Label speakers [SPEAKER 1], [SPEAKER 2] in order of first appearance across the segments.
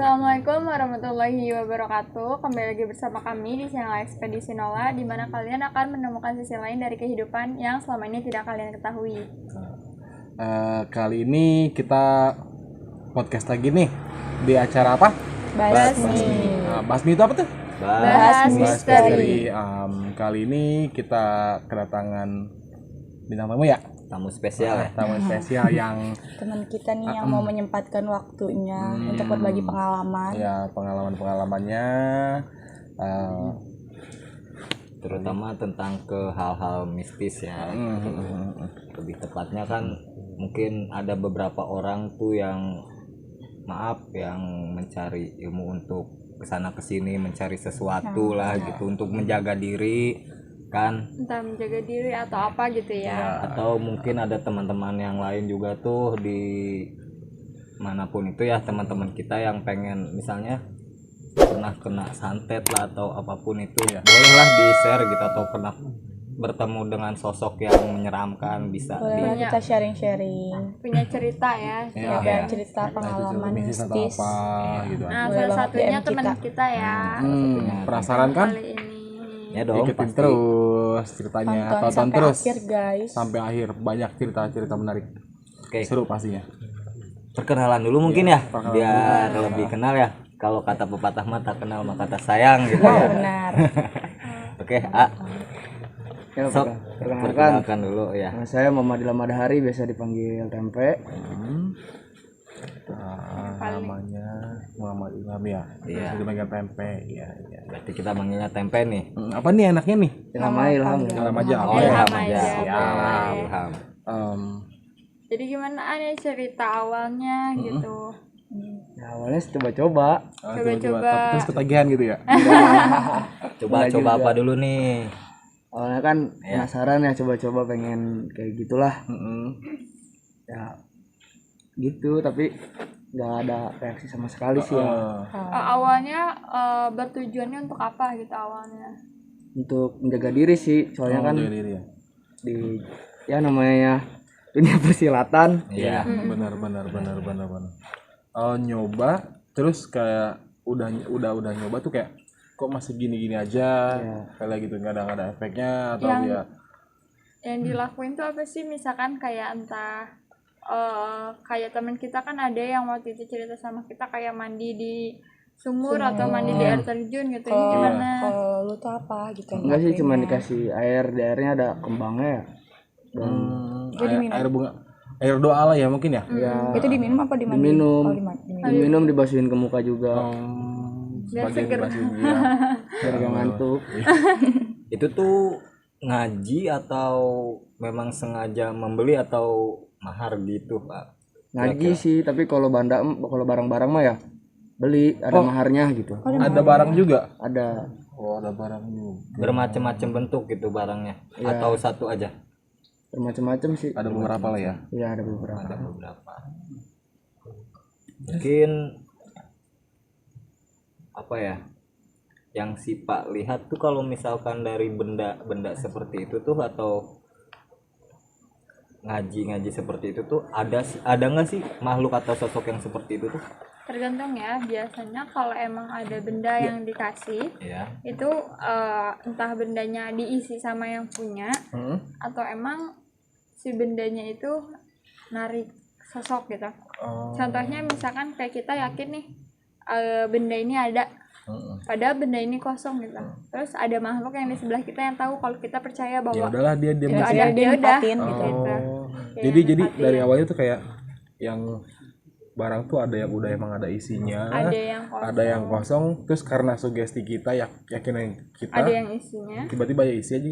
[SPEAKER 1] Assalamualaikum warahmatullahi wabarakatuh. Kembali lagi bersama kami di channel Ekspedisi Nola, di mana kalian akan menemukan sisi lain dari kehidupan yang selama ini tidak kalian ketahui.
[SPEAKER 2] Kali ini kita podcast lagi nih di acara apa?
[SPEAKER 1] Basmi.
[SPEAKER 2] Basmi itu apa tuh?
[SPEAKER 1] Bahas misteri.
[SPEAKER 2] Kali ini kita kedatangan bintang tamu ya?
[SPEAKER 3] Tamu spesial ya.
[SPEAKER 2] Tamu spesial yang
[SPEAKER 4] teman kita nih yang mau menyempatkan waktunya untuk berbagi pengalaman.
[SPEAKER 2] ya pengalamannya
[SPEAKER 3] Terutama tentang ke hal-hal mistis ya. Lebih tepatnya kan mungkin ada beberapa orang tuh yang mencari ilmu untuk kesana kesini mencari sesuatu lah gitu untuk menjaga diri kan,
[SPEAKER 1] Entah menjaga diri atau apa gitu ya.
[SPEAKER 3] atau mungkin ada teman-teman yang lain juga tuh di manapun itu ya, teman-teman kita yang pengen misalnya pernah kena santet lah atau apapun itu ya, bolehlah di share gitu, atau pernah bertemu dengan sosok yang menyeramkan bisa
[SPEAKER 4] Boleh
[SPEAKER 1] Iya.
[SPEAKER 4] kita sharing-sharing.
[SPEAKER 1] Punya cerita ya.
[SPEAKER 4] Ada cerita pengalaman
[SPEAKER 2] mistis atau
[SPEAKER 4] mistis.
[SPEAKER 2] apa gitu.
[SPEAKER 1] Nah,
[SPEAKER 4] Boleh
[SPEAKER 1] salah
[SPEAKER 4] banget
[SPEAKER 1] satunya
[SPEAKER 4] DM
[SPEAKER 1] teman
[SPEAKER 4] kita.
[SPEAKER 1] kita ya.
[SPEAKER 2] Penasaran kan?
[SPEAKER 1] Kali ini.
[SPEAKER 3] ya dong.
[SPEAKER 2] Ikutin
[SPEAKER 3] Pasti.
[SPEAKER 2] terus ceritanya,
[SPEAKER 4] Tonton
[SPEAKER 2] tonton
[SPEAKER 4] sampai
[SPEAKER 2] terus
[SPEAKER 4] akhir guys.
[SPEAKER 2] sampai akhir, banyak cerita-cerita menarik.
[SPEAKER 3] Oke,
[SPEAKER 2] Seru pastinya.
[SPEAKER 3] perkenalan dulu mungkin ya, biar lebih kenal ya. Kalau kata pepatah mah tak kenal maka tak sayang gitu
[SPEAKER 4] Oh,
[SPEAKER 3] ya.
[SPEAKER 4] benar.
[SPEAKER 3] Oke, A.
[SPEAKER 5] Ya,
[SPEAKER 3] Sok,
[SPEAKER 5] perkenalkan,
[SPEAKER 3] perkenalkan dulu ya.
[SPEAKER 5] nama saya Muhammad Madahari, biasa dipanggil Tempe.
[SPEAKER 2] Namanya Muhammad Ilham ya.
[SPEAKER 3] Iya.
[SPEAKER 2] Bisa dipanggil Tempe. Iya.
[SPEAKER 3] Berarti kita manggilnya Tempe nih.
[SPEAKER 2] Apa nih enaknya nih?
[SPEAKER 5] Nama Ilham.
[SPEAKER 2] Ilham aja.
[SPEAKER 3] Oh,
[SPEAKER 1] Ilham
[SPEAKER 3] Ilham
[SPEAKER 1] aja.
[SPEAKER 3] aja.
[SPEAKER 1] Boleh.
[SPEAKER 3] Ilham.
[SPEAKER 1] Jadi gimana ada cerita awalnya gitu?
[SPEAKER 5] Ya, awalnya coba-coba.
[SPEAKER 1] Coba-coba.
[SPEAKER 2] Terus ketagihan gitu ya.
[SPEAKER 3] Coba apa dulu nih?
[SPEAKER 5] Awalnya kan penasaran ya, coba-coba pengen kayak gitulah. Ya gitu, tapi nggak ada reaksi sama sekali sih ya.
[SPEAKER 1] Awalnya bertujuannya untuk apa gitu awalnya?
[SPEAKER 5] Untuk menjaga diri sih, soalnya kan
[SPEAKER 2] Jaga diri ya.
[SPEAKER 5] di ya namanya dunia persilatan.
[SPEAKER 3] Iya.
[SPEAKER 2] Benar. Nyoba terus kayak udah nyoba tuh kayak kok masih gini-gini aja, kayak gitu nggak ada efeknya atau
[SPEAKER 1] Yang-
[SPEAKER 2] ya
[SPEAKER 1] Yang dilakuin tuh apa sih? Misalkan kayak entah kayak teman kita kan ada yang waktu itu cerita sama kita kayak mandi di sumur atau mandi di air terjun gitu. Ini gimana?
[SPEAKER 4] Kalau lu tuh apa gitu?
[SPEAKER 5] Enggak sih, cuma
[SPEAKER 4] ngelakuinnya?
[SPEAKER 5] dikasih air, di airnya ada kembangnya ya. Dan
[SPEAKER 2] air bunga, air doa lah ya mungkin ya.
[SPEAKER 4] Itu diminum apa dimandiin?
[SPEAKER 5] diminum,
[SPEAKER 4] Oh, diminum.
[SPEAKER 5] diminum, dibasuhin ke muka juga.
[SPEAKER 1] Biar
[SPEAKER 2] Sebagian
[SPEAKER 1] seger.
[SPEAKER 2] dibasuhin dia.
[SPEAKER 5] Biar gak ngantuk.
[SPEAKER 3] Itu tuh ngaji atau memang sengaja membeli atau mahar gitu, Pak?
[SPEAKER 5] Ngaji sih, tapi kalau barang-barang mah ya beli, ada maharnya gitu.
[SPEAKER 2] Ada barang juga.
[SPEAKER 5] Ada
[SPEAKER 2] Oh, ada barang juga.
[SPEAKER 3] Bermacam-macam bentuk gitu barangnya, atau satu aja?
[SPEAKER 5] bermacam-macam sih.
[SPEAKER 2] Ada beberapa lah ya.
[SPEAKER 5] Iya, ada beberapa.
[SPEAKER 3] Ada beberapa. Mungkin apa ya? Yang si Pak lihat tuh kalau misalkan dari benda-benda seperti itu tuh, atau ngaji seperti itu tuh, ada nggak sih makhluk atau sosok yang seperti itu tuh?
[SPEAKER 1] Tergantung ya. Biasanya kalau emang ada benda yang dikasih
[SPEAKER 3] Ya.
[SPEAKER 1] itu entah bendanya diisi sama yang punya atau emang si bendanya itu narik sosok gitu. Contohnya misalkan kayak kita yakin nih benda ini ada, padahal benda ini kosong gitu. Terus ada makhluk yang di sebelah kita yang tahu kalau kita percaya
[SPEAKER 2] Ya
[SPEAKER 1] bahwa
[SPEAKER 2] udahlah dia
[SPEAKER 1] itu
[SPEAKER 2] masih.
[SPEAKER 1] ada, dia udah
[SPEAKER 4] nempatin
[SPEAKER 1] gitu.
[SPEAKER 2] Oh.
[SPEAKER 1] Kayak
[SPEAKER 2] Jadi
[SPEAKER 1] nempatin.
[SPEAKER 2] dari awalnya tuh kayak yang barang tuh ada yang udah emang ada isinya,
[SPEAKER 1] Ada yang kosong,
[SPEAKER 2] ada yang kosong, terus karena sugesti kita yakin kita
[SPEAKER 1] ada yang isinya.
[SPEAKER 2] tiba-tiba ya isi aja.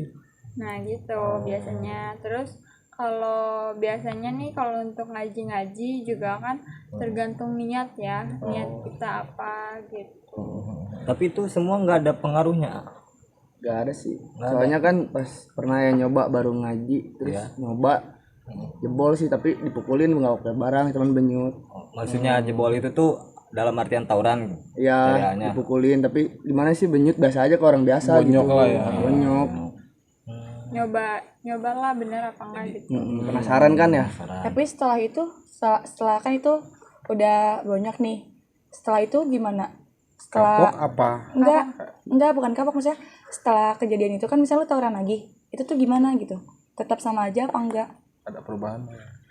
[SPEAKER 1] Nah gitu biasanya. Terus kalau biasanya nih kalau untuk ngaji juga kan tergantung niat ya, niat kita apa gitu.
[SPEAKER 3] Tapi itu semua nggak ada pengaruhnya.
[SPEAKER 5] Gak ada sih. Soalnya kan pas pernah yang nyoba baru ngaji, terus nyoba jebol sih, tapi dipukulin nggak pakai barang, cuman benyut.
[SPEAKER 3] Maksudnya jebol itu tuh dalam artian tawuran.
[SPEAKER 5] Ya
[SPEAKER 3] Kayaknya.
[SPEAKER 5] dipukulin, tapi gimana sih, benyut biasa aja ke orang biasa
[SPEAKER 2] Bonyok
[SPEAKER 5] gitu.
[SPEAKER 2] lah ya.
[SPEAKER 5] Bonyok.
[SPEAKER 1] Nyobalah bener apa enggak gitu.
[SPEAKER 5] Penasaran kan ya?
[SPEAKER 4] Tapi setelah itu, setelah kan itu udah banyak nih. Setelah itu gimana?
[SPEAKER 2] Kapok
[SPEAKER 4] Setelah
[SPEAKER 2] apa?
[SPEAKER 4] enggak bukan kapok, maksudnya setelah kejadian itu kan misalnya lu tawuran lagi, itu tuh gimana gitu? Tetap sama aja apa enggak?
[SPEAKER 2] Ada perubahan?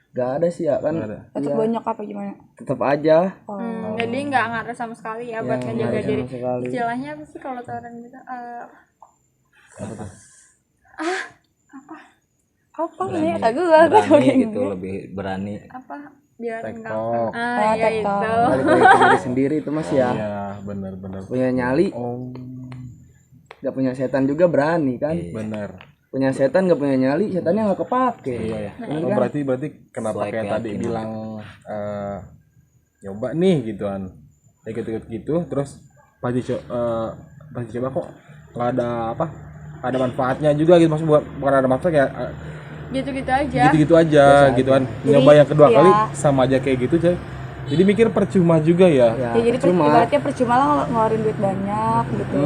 [SPEAKER 5] Gak ada sih ya kan.
[SPEAKER 2] Nggak ada.
[SPEAKER 4] Tetap
[SPEAKER 5] Iya,
[SPEAKER 4] banyak apa gimana?
[SPEAKER 5] tetap aja.
[SPEAKER 1] Jadi nggak ngaruh sama sekali ya buat
[SPEAKER 5] Iya,
[SPEAKER 1] ngejaga
[SPEAKER 5] nggak
[SPEAKER 1] diri.
[SPEAKER 5] sama sekali.
[SPEAKER 1] Istilahnya apa sih kalau tawuran gitu?
[SPEAKER 2] Apa tuh?
[SPEAKER 4] Apa nih? Gua
[SPEAKER 3] Berani gitu, lebih berani.
[SPEAKER 1] Apa? Biar nggak
[SPEAKER 2] Tektok.
[SPEAKER 1] ya
[SPEAKER 4] tektok.
[SPEAKER 1] itu.
[SPEAKER 5] Balik lagi ke diri sendiri itu Mas ya.
[SPEAKER 2] Iya, benar.
[SPEAKER 5] Punya nyali,
[SPEAKER 2] Oh,
[SPEAKER 5] gak punya setan juga berani kan.
[SPEAKER 2] benar.
[SPEAKER 5] Punya setan gak punya nyali, setannya gak kepake.
[SPEAKER 2] Iya ya.
[SPEAKER 5] Bener
[SPEAKER 2] Oh,
[SPEAKER 5] kan?
[SPEAKER 2] berarti kenapa
[SPEAKER 3] Sesuai
[SPEAKER 2] kayak tadi
[SPEAKER 3] keyakinan.
[SPEAKER 2] bilang nyoba nih gituan. Ya gitu terus pasti coba kok nggak ada apa? Ada manfaatnya juga gitu, maksud bukan ada manfaat kayak
[SPEAKER 1] Gitu-gitu aja.
[SPEAKER 2] gitu-gitu aja gituan.
[SPEAKER 4] Jadi,
[SPEAKER 2] Nyoba yang kedua
[SPEAKER 4] iya.
[SPEAKER 2] kali sama aja kayak gitu, coy. Jadi mikir percuma juga ya.
[SPEAKER 5] Ya,
[SPEAKER 4] Ya, jadi
[SPEAKER 5] percuma.
[SPEAKER 4] ibaratnya percuma lah ngeluarin duit banyak gitu.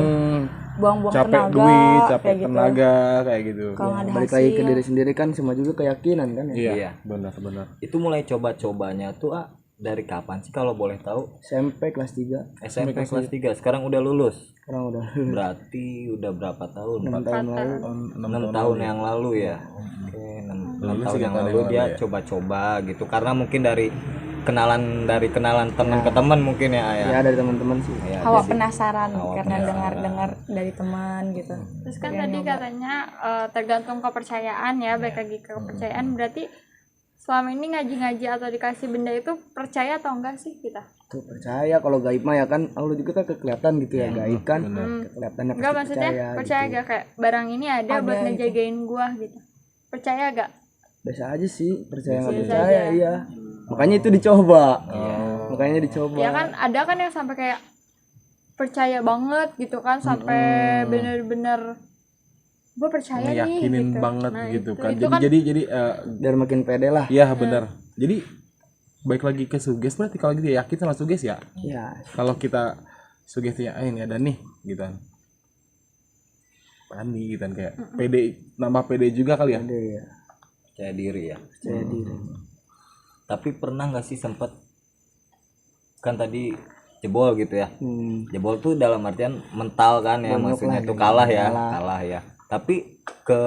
[SPEAKER 4] Buang-buang
[SPEAKER 2] Capek
[SPEAKER 4] tenaga,
[SPEAKER 2] duit, capek
[SPEAKER 4] kayak gitu.
[SPEAKER 2] tenaga kayak gitu.
[SPEAKER 4] Kalau nggak ada
[SPEAKER 5] Balik
[SPEAKER 4] hasil.
[SPEAKER 5] lagi ke diri sendiri kan semua juga keyakinan kan ya.
[SPEAKER 2] Iya,
[SPEAKER 3] Iya.
[SPEAKER 2] benar.
[SPEAKER 3] Itu mulai coba-cobanya tuh dari kapan sih kalau boleh tahu?
[SPEAKER 5] SMP kelas 3
[SPEAKER 3] SMP kelas 3. Sekarang udah lulus.
[SPEAKER 5] sekarang udah
[SPEAKER 3] Berarti udah berapa tahun?
[SPEAKER 5] 6 tahun lalu.
[SPEAKER 3] 6 tahun yang lalu ya. Oke, 6
[SPEAKER 2] Lulus
[SPEAKER 3] tahun
[SPEAKER 2] 3
[SPEAKER 3] yang
[SPEAKER 2] tahun
[SPEAKER 3] lalu
[SPEAKER 2] yang
[SPEAKER 3] dia
[SPEAKER 2] lalu ya.
[SPEAKER 3] coba-coba gitu karena mungkin dari kenalan teman ke teman mungkin ya
[SPEAKER 5] Ya
[SPEAKER 3] ayah.
[SPEAKER 5] dari teman-teman sih.
[SPEAKER 3] Ya,
[SPEAKER 4] Hawa
[SPEAKER 3] jadi-
[SPEAKER 4] penasaran
[SPEAKER 3] Hawa
[SPEAKER 4] karena
[SPEAKER 3] penasaran.
[SPEAKER 4] dengar-dengar dari teman gitu.
[SPEAKER 1] Terus kan tadi katanya tergantung kepercayaan ya, balik lagi ke kepercayaan. Berarti selama ini ngaji-ngaji atau dikasih benda itu percaya atau enggak sih kita?
[SPEAKER 5] Tuh percaya kalau gaib mah ya kan Allah juga kan kelihatan gitu ya gaib kan. Kelihatannya
[SPEAKER 1] Enggak,
[SPEAKER 5] pasti
[SPEAKER 1] maksudnya percaya
[SPEAKER 5] gitu.
[SPEAKER 1] gak kayak barang ini ada buat
[SPEAKER 4] gitu.
[SPEAKER 1] ngejagain gua gitu. Percaya gak?
[SPEAKER 5] Biasa aja sih, percaya nggak
[SPEAKER 1] Biasa
[SPEAKER 5] percaya
[SPEAKER 1] aja.
[SPEAKER 5] iya. Makanya itu dicoba. Makanya dicoba.
[SPEAKER 1] Ya kan ada kan yang sampai kayak percaya banget gitu kan, sampai bener-bener gue percaya nih
[SPEAKER 2] Ngeyakinin
[SPEAKER 1] gitu.
[SPEAKER 2] banget
[SPEAKER 1] Nah,
[SPEAKER 2] gitu
[SPEAKER 1] itu-
[SPEAKER 2] kan.
[SPEAKER 1] itu kan
[SPEAKER 2] Jadi
[SPEAKER 5] Biar makin pede lah.
[SPEAKER 2] iya benar. Jadi baik lagi ke suges, berarti kalau gitu yakin sama suges ya.
[SPEAKER 5] Ya,
[SPEAKER 2] Kalau kita sugestinya ini ada nih gitu kan. Berani gitu kan kayak pede, nambah pede juga kali ya.
[SPEAKER 5] pede ya.
[SPEAKER 3] Percaya diri ya.
[SPEAKER 5] Percaya diri.
[SPEAKER 3] Tapi pernah nggak sih sempet kan tadi jebol gitu ya? Jebol tuh dalam artian mental kan ya,
[SPEAKER 5] Bonyok
[SPEAKER 3] maksudnya
[SPEAKER 5] lah,
[SPEAKER 3] tuh
[SPEAKER 5] gitu.
[SPEAKER 3] kalah ya,
[SPEAKER 5] Kalah.
[SPEAKER 3] kalah ya. Tapi ke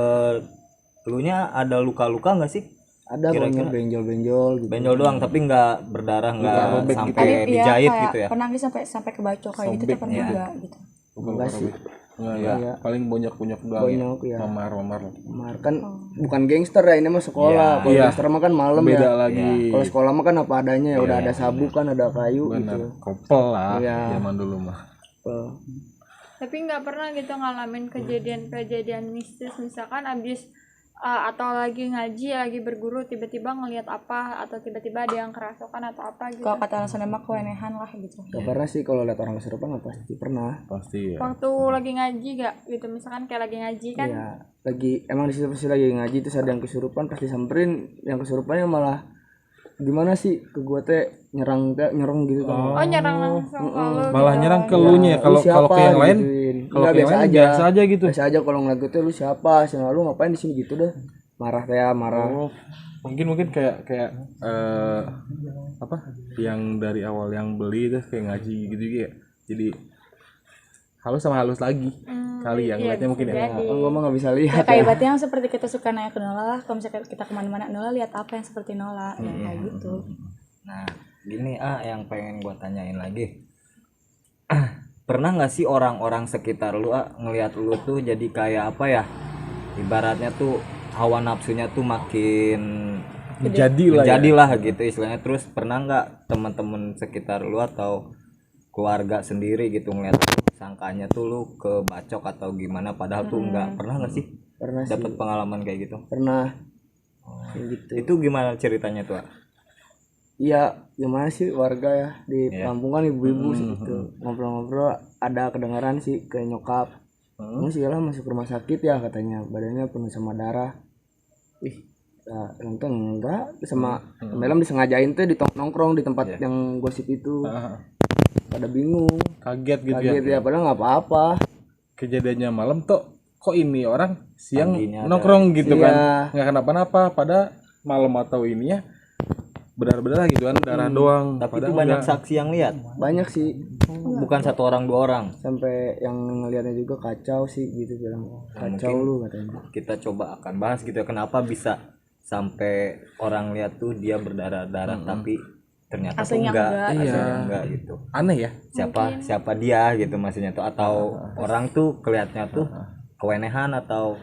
[SPEAKER 3] lunya ada luka-luka nggak sih?
[SPEAKER 5] Ada
[SPEAKER 3] Kira-kira.
[SPEAKER 5] banyak benjol-benjol gitu.
[SPEAKER 3] Benjol doang tapi nggak berdarah, nggak
[SPEAKER 2] robek gitu
[SPEAKER 3] sampai
[SPEAKER 4] Iya,
[SPEAKER 3] dijahit
[SPEAKER 4] kayak
[SPEAKER 3] gitu ya.
[SPEAKER 4] pernah sih sampai kebacok kayak gitu tuh pernah
[SPEAKER 3] ya.
[SPEAKER 4] juga gitu.
[SPEAKER 5] Enggak sih.
[SPEAKER 2] Enggak ya.
[SPEAKER 5] Iya.
[SPEAKER 2] Paling bonyok-bonyok doang ya.
[SPEAKER 5] Bonyok ya.
[SPEAKER 2] Mamar.
[SPEAKER 5] Kemar kan bukan gangster ya, ini mah sekolah. Kalau
[SPEAKER 2] Iya.
[SPEAKER 5] gangster mah kan malam
[SPEAKER 2] Beda
[SPEAKER 5] ya.
[SPEAKER 2] lagi.
[SPEAKER 5] Kalau sekolah mah kan apa adanya ya, udah ada sabuk kan, ada kayu
[SPEAKER 2] Benar.
[SPEAKER 5] gitu.
[SPEAKER 2] Kopel lah
[SPEAKER 5] Iya.
[SPEAKER 2] zaman dulu mah.
[SPEAKER 1] tapi nggak pernah gitu ngalamin kejadian-kejadian mistis, misalkan abis atau lagi ngaji, lagi berguru, tiba-tiba ngelihat apa, atau tiba-tiba ada yang kerasukan atau apa gitu.
[SPEAKER 4] Kalau kata orang Sunda mah keanehan lah gitu.
[SPEAKER 5] Gak pernah sih kalau lihat orang kesurupan, nggak pasti pernah.
[SPEAKER 2] Pasti ya.
[SPEAKER 1] Waktu lagi ngaji gak gitu, misalkan kayak lagi ngaji kan,
[SPEAKER 5] Ya lagi emang di situ pasti lagi ngaji terus ada yang kesurupan, pasti samperin yang kesurupannya malah gimana sih ke gua teh nyerang gitu kan.
[SPEAKER 1] oh nyerang langsung ke lu
[SPEAKER 2] Malah
[SPEAKER 1] gitu.
[SPEAKER 2] nyerang ke lunya ya. Kalau ke yang lain, kalau
[SPEAKER 5] Enggak,
[SPEAKER 2] ke yang lain biasa aja gitu.
[SPEAKER 5] Biasa aja kalau ngeliat gue tuh lu siapa sih, lu ngapain di sini gitu dah. Marah kayak marah.
[SPEAKER 2] Oh, mungkin kayak apa yang dari awal yang beli terus kayak ngaji gitu ya. Jadi halus sama halus lagi kali yang
[SPEAKER 1] iya,
[SPEAKER 2] ngeliatnya mungkin ya.
[SPEAKER 1] jadi.
[SPEAKER 5] Oh, gua mah nggak bisa
[SPEAKER 4] Ya,
[SPEAKER 5] lihat.
[SPEAKER 4] kayak berarti yang seperti kita suka nanya ke Nola lah, kalau misalnya kita kemana-mana Nola lihat apa yang seperti Nola ya kayak gitu.
[SPEAKER 3] Nah, gini yang pengen gua tanyain lagi. Pernah nggak sih orang-orang sekitar lu ngelihat lu tuh jadi kayak apa ya? Ibaratnya tuh hawa nafsunya tuh makin menjadilah gitu istilahnya. Terus pernah nggak teman-teman sekitar lu atau keluarga sendiri gitu ngeliat sangkanya tuh lu kebacok atau gimana padahal tuh nggak pernah nggak sih
[SPEAKER 5] Pernah sih.
[SPEAKER 3] dapat pengalaman kayak gitu?
[SPEAKER 5] Pernah. Kayak gitu.
[SPEAKER 3] Itu gimana ceritanya tuh?
[SPEAKER 5] Iya, gimana sih warga ya di kampung kan ibu-ibu gitu ngobrol-ngobrol, ada kedengaran sih ke nyokap. Kamu sih lah masuk rumah sakit ya katanya, badannya penuh sama darah. Ih, untung enggak, sama malam disengajain tuh nongkrong di tempat yang gosip itu. Pada bingung,
[SPEAKER 2] Kaget gitu
[SPEAKER 5] kaget
[SPEAKER 2] ya.
[SPEAKER 5] ya, padahal nggak apa-apa.
[SPEAKER 2] Kejadiannya malam tuh kok ini orang siang
[SPEAKER 3] Paginya ada.
[SPEAKER 2] nongkrong gitu
[SPEAKER 5] Iya.
[SPEAKER 2] kan. Nggak kenapa-napa pada malam atau ininya berdarah gitu kan, darah doang.
[SPEAKER 3] Tapi itu
[SPEAKER 2] Padahal
[SPEAKER 3] banyak
[SPEAKER 2] enggak.
[SPEAKER 3] saksi yang lihat,
[SPEAKER 5] Banyak sih,
[SPEAKER 3] bukan 1 orang 2 orang.
[SPEAKER 5] sampai yang ngeliatnya juga kacau sih gitu, bilang kacau
[SPEAKER 3] mungkin-
[SPEAKER 5] lu katanya.
[SPEAKER 3] Kita coba akan bahas gitu ya, kenapa bisa sampai orang lihat tuh dia berdarah-darah tapi ternyata tuh
[SPEAKER 4] Aslinya
[SPEAKER 3] enggak,
[SPEAKER 4] enggak.
[SPEAKER 3] aslinya
[SPEAKER 2] Iya.
[SPEAKER 3] enggak gitu.
[SPEAKER 2] Aneh ya.
[SPEAKER 3] Siapa dia gitu maksudnya tuh, atau orang tuh kelihatannya tuh kewenehan atau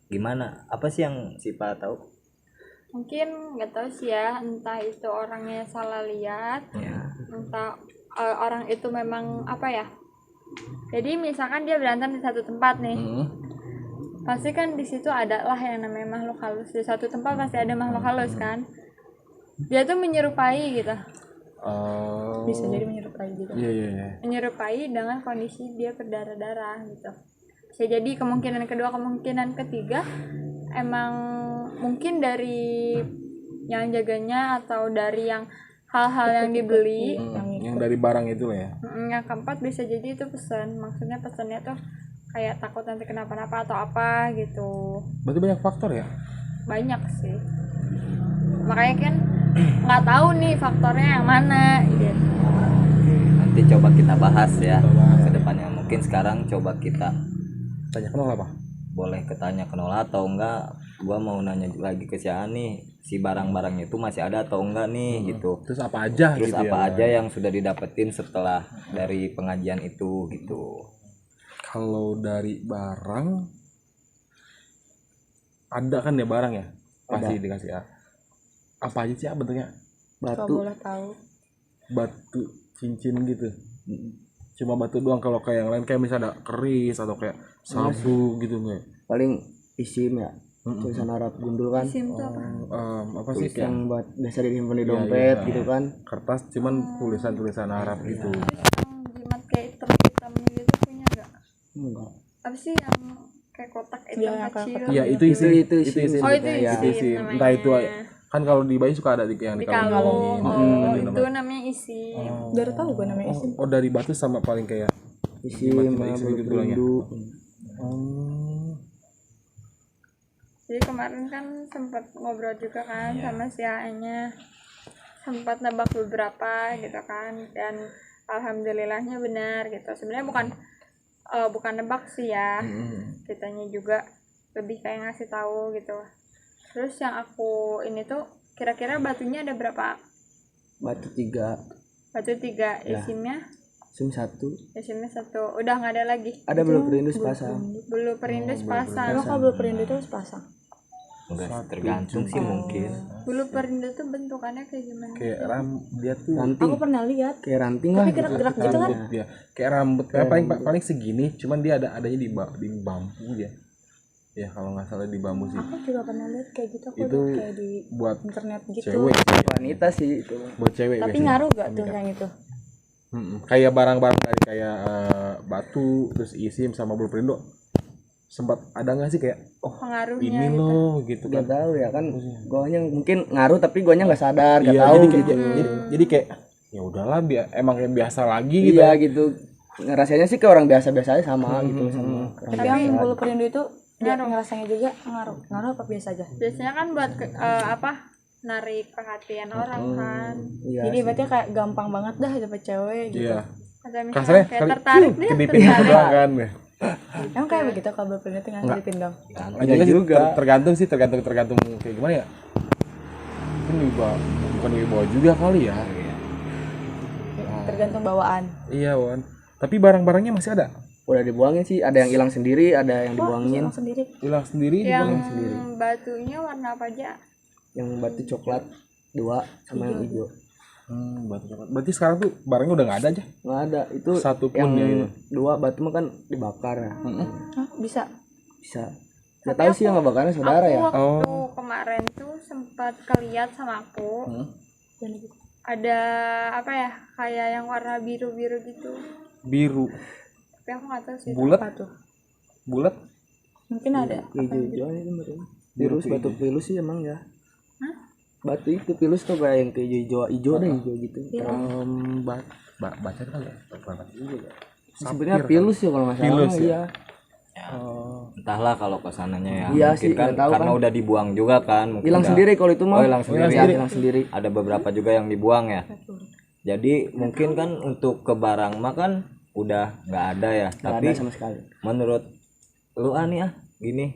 [SPEAKER 3] gimana? Apa sih yang Sipa tahu?
[SPEAKER 1] Mungkin nggak tahu sih ya, entah itu orangnya salah lihat,
[SPEAKER 3] Ya.
[SPEAKER 1] entah orang itu memang apa ya. Jadi misalkan dia berantem di satu tempat nih, pasti kan di situ ada lah yang namanya makhluk halus. Di satu tempat pasti ada makhluk halus kan. Dia tuh menyerupai gitu,
[SPEAKER 2] Oh.
[SPEAKER 4] Bisa jadi menyerupai juga.
[SPEAKER 2] Iya iya iya.
[SPEAKER 1] menyerupai dengan kondisi dia berdarah-darah gitu. Bisa jadi kemungkinan kedua, kemungkinan ketiga emang mungkin dari yang jaganya atau dari yang hal-hal yang dibeli.
[SPEAKER 2] Yang dari barang itu lah ya.
[SPEAKER 1] Yang keempat bisa jadi itu pesan, maksudnya pesannya tuh kayak takut nanti kenapa-napa atau apa gitu.
[SPEAKER 2] Berarti banyak faktor ya.
[SPEAKER 1] Banyak sih, makanya kan nggak tahu nih faktornya yang mana gitu.
[SPEAKER 3] Nanti coba kita bahas ya
[SPEAKER 2] Kita bahas.
[SPEAKER 3] ke depannya. Mungkin sekarang coba kita
[SPEAKER 2] Tanya kenal apa?
[SPEAKER 3] boleh ketanya ke Nola atau enggak. Gua mau nanya lagi ke si Ani, si barang-barangnya itu masih ada atau enggak nih gitu.
[SPEAKER 2] Terus apa aja
[SPEAKER 3] Terus
[SPEAKER 2] gitu
[SPEAKER 3] apa
[SPEAKER 2] ya.
[SPEAKER 3] aja yang sudah didapetin setelah dari pengajian itu gitu.
[SPEAKER 2] Kalau dari barang ada kan ya barang ya? Pasti dikasih ya. Apa aja sih bentuknya?
[SPEAKER 4] Kalau
[SPEAKER 5] Batu
[SPEAKER 4] boleh tahu.
[SPEAKER 2] Batu cincin gitu. Cuma batu doang. Kalau kayak yang lain kayak misalnya ada keris atau kayak sabu gitu nggak?
[SPEAKER 5] paling isim ya, tulisan Arab gundul kan,
[SPEAKER 1] Sim tuh apa?
[SPEAKER 2] Apa sih kayak
[SPEAKER 5] yang buat biasa disimpan di
[SPEAKER 2] Iya,
[SPEAKER 5] dompet
[SPEAKER 2] iya.
[SPEAKER 5] gitu kan.
[SPEAKER 2] kertas cuman tulisan-tulisan Arab gitu.
[SPEAKER 1] Yang jimat kayak hitam-hitam gitu punya nggak?
[SPEAKER 5] Enggak.
[SPEAKER 1] Apa sih yang kayak kotak hitam
[SPEAKER 4] Iya, yang
[SPEAKER 1] kecil?
[SPEAKER 4] kotak
[SPEAKER 2] Iya itu isi
[SPEAKER 5] Itu
[SPEAKER 2] itu isi.
[SPEAKER 1] Oh itu
[SPEAKER 5] ya.
[SPEAKER 2] Itu isi.
[SPEAKER 1] namanya.
[SPEAKER 2] Entah itu kan kalau di bayi suka ada yang
[SPEAKER 1] di
[SPEAKER 2] dikalungin.
[SPEAKER 1] kalung.
[SPEAKER 2] Hmm,
[SPEAKER 1] Oh
[SPEAKER 2] itu
[SPEAKER 1] itu
[SPEAKER 2] namanya.
[SPEAKER 1] namanya isi.
[SPEAKER 4] Baru tahu gue namanya isim.
[SPEAKER 2] Oh dari batu sama paling kayak
[SPEAKER 5] Isim
[SPEAKER 2] Jimat-jimat
[SPEAKER 5] sama
[SPEAKER 2] isi
[SPEAKER 5] bulu
[SPEAKER 2] gitu doang ya?
[SPEAKER 5] perindu.
[SPEAKER 1] Jadi kemarin kan sempat ngobrol juga kan sama si A-nya, sempat nebak beberapa gitu kan, dan alhamdulillahnya benar gitu. Sebenarnya bukan nebak sih ya, kitanya juga lebih kayak ngasih tahu gitu. Terus yang aku ini tuh kira-kira batunya ada berapa?
[SPEAKER 5] Batu 3,
[SPEAKER 1] Batu 3,
[SPEAKER 5] Ya.
[SPEAKER 1] isimnya
[SPEAKER 5] isim 1,
[SPEAKER 1] isimnya 1, udah nggak ada lagi.
[SPEAKER 5] ada bulu perindu sepasang.
[SPEAKER 1] Bulu perindu sepasang.
[SPEAKER 4] Emang kalau belum perindu itu harus pasang.
[SPEAKER 3] Enggak tergantung sih mungkin.
[SPEAKER 1] Bulu perindu tuh bentukannya kayak gimana?
[SPEAKER 2] kayak dia tuh
[SPEAKER 5] Ranting,
[SPEAKER 4] Aku pernah lihat.
[SPEAKER 5] kayak ranting lah.
[SPEAKER 4] Tapi
[SPEAKER 5] Gitu.
[SPEAKER 4] gerak-gerak gitu kan.
[SPEAKER 2] rambut dia kayak rambut kayak paling segini cuman dia adanya di bambu dia ya kalau nggak salah di bambu sih.
[SPEAKER 4] Aku juga pernah lihat kayak gitu. Aku
[SPEAKER 2] Itu
[SPEAKER 4] lihat kayak di
[SPEAKER 2] buat
[SPEAKER 4] internet gitu.
[SPEAKER 2] cewek sih,
[SPEAKER 5] Wanita sih itu.
[SPEAKER 2] buat cewek
[SPEAKER 4] Tapi
[SPEAKER 2] biasanya.
[SPEAKER 4] ngaruh gak tuh yang itu?
[SPEAKER 2] Kayak barang-barang dari kayak batu terus isim sama bulu perindu sempat ada nggak sih kayak
[SPEAKER 1] Pengaruhnya
[SPEAKER 2] ini
[SPEAKER 1] gitu.
[SPEAKER 2] loh gitu
[SPEAKER 5] Gak
[SPEAKER 2] kan.
[SPEAKER 5] tahu ya kan, guanya mungkin ngaruh tapi guanya nggak sadar, nggak
[SPEAKER 2] Iya,
[SPEAKER 5] tahu
[SPEAKER 2] jadi,
[SPEAKER 5] gitu.
[SPEAKER 2] jadi kayak ya udahlah emang kayak biasa lagi gitu.
[SPEAKER 5] Iya gitu. Ngerasanya sih kayak orang biasa-biasa aja sama gitu sama orang
[SPEAKER 4] Tapi yang
[SPEAKER 5] biasa.
[SPEAKER 4] bulu perindu itu dia ngerasanya juga ngaruh. Ngaruh apa biasa aja?
[SPEAKER 1] Biasanya kan buat narik perhatian orang kan.
[SPEAKER 5] Iya.
[SPEAKER 4] Jadi berarti kayak gampang banget dah dapet cewek gitu.
[SPEAKER 2] Iya.
[SPEAKER 1] Atau misalnya
[SPEAKER 2] Kasarnya
[SPEAKER 1] kayak
[SPEAKER 2] kali
[SPEAKER 1] tertarik dia
[SPEAKER 2] kedipin
[SPEAKER 1] tertarik.
[SPEAKER 2] doang kan ya.
[SPEAKER 4] Emang kayak begitu kalau bulu perindu tinggal selipin dong.
[SPEAKER 2] Juga sih, tergantung sih tergantung kayak gimana ya. Mungkin bukan wibawa juga kali ya.
[SPEAKER 4] Tergantung bawaan.
[SPEAKER 2] Iya Wan. Tapi barang-barangnya masih ada.
[SPEAKER 5] Udah dibuangin sih, ada yang hilang sendiri, ada yang dibuangin.
[SPEAKER 4] Orang sendiri.
[SPEAKER 2] Hilang sendiri
[SPEAKER 1] Yang
[SPEAKER 2] dibuang sendiri.
[SPEAKER 1] batunya warna apa aja?
[SPEAKER 5] Yang batu coklat 2 sama yang hijau.
[SPEAKER 2] Batu coklat. Berarti sekarang tuh barangnya udah nggak ada aja.
[SPEAKER 5] Nggak ada, itu
[SPEAKER 2] Satu pun
[SPEAKER 5] yang
[SPEAKER 2] ya itu.
[SPEAKER 5] 2 batu mah kan dibakar ya.
[SPEAKER 4] Hah, bisa.
[SPEAKER 5] Bisa. Nggak tahu sih yang ngebakarnya saudara ya.
[SPEAKER 1] Waktu kemarin tuh sempat keliat sama aku.
[SPEAKER 4] Dan gitu.
[SPEAKER 1] Ada apa ya? Kayak yang warna biru-biru gitu.
[SPEAKER 2] Biru.
[SPEAKER 1] Tapi aku nggak tahu sih. itu
[SPEAKER 2] Bulat.
[SPEAKER 1] apa tuh.
[SPEAKER 2] Bulat.
[SPEAKER 4] Mungkin ada.
[SPEAKER 5] Hijau-hijauan itu mereka. Pilus, batu pilus sih emang ya. Batu itu pilus tuh kayak yang kayak hijau deh, hijau gitu.
[SPEAKER 2] Baca kali ya. Bukan batu juga ya.
[SPEAKER 5] Sebenarnya pilus ya kalau nggak salah.
[SPEAKER 2] Pilus ya?
[SPEAKER 5] Iya.
[SPEAKER 3] Ya, entahlah kalau kesananya ya.
[SPEAKER 5] Iya
[SPEAKER 3] Mungkin
[SPEAKER 5] sih,
[SPEAKER 3] kan
[SPEAKER 5] nggak tahu
[SPEAKER 3] karena
[SPEAKER 5] kan.
[SPEAKER 3] udah dibuang juga kan. Mungkin
[SPEAKER 5] Hilang
[SPEAKER 3] udah-
[SPEAKER 5] sendiri kalau itu mah.
[SPEAKER 3] Oh, hilang sendiri.
[SPEAKER 5] Ya, hilang sendiri.
[SPEAKER 3] Ada beberapa juga yang dibuang ya. Jadi mungkin kan untuk ke barang mah kan udah nggak ada ya.
[SPEAKER 5] Nggak
[SPEAKER 3] Tapi
[SPEAKER 5] ada sama sekali.
[SPEAKER 3] menurut lu gini,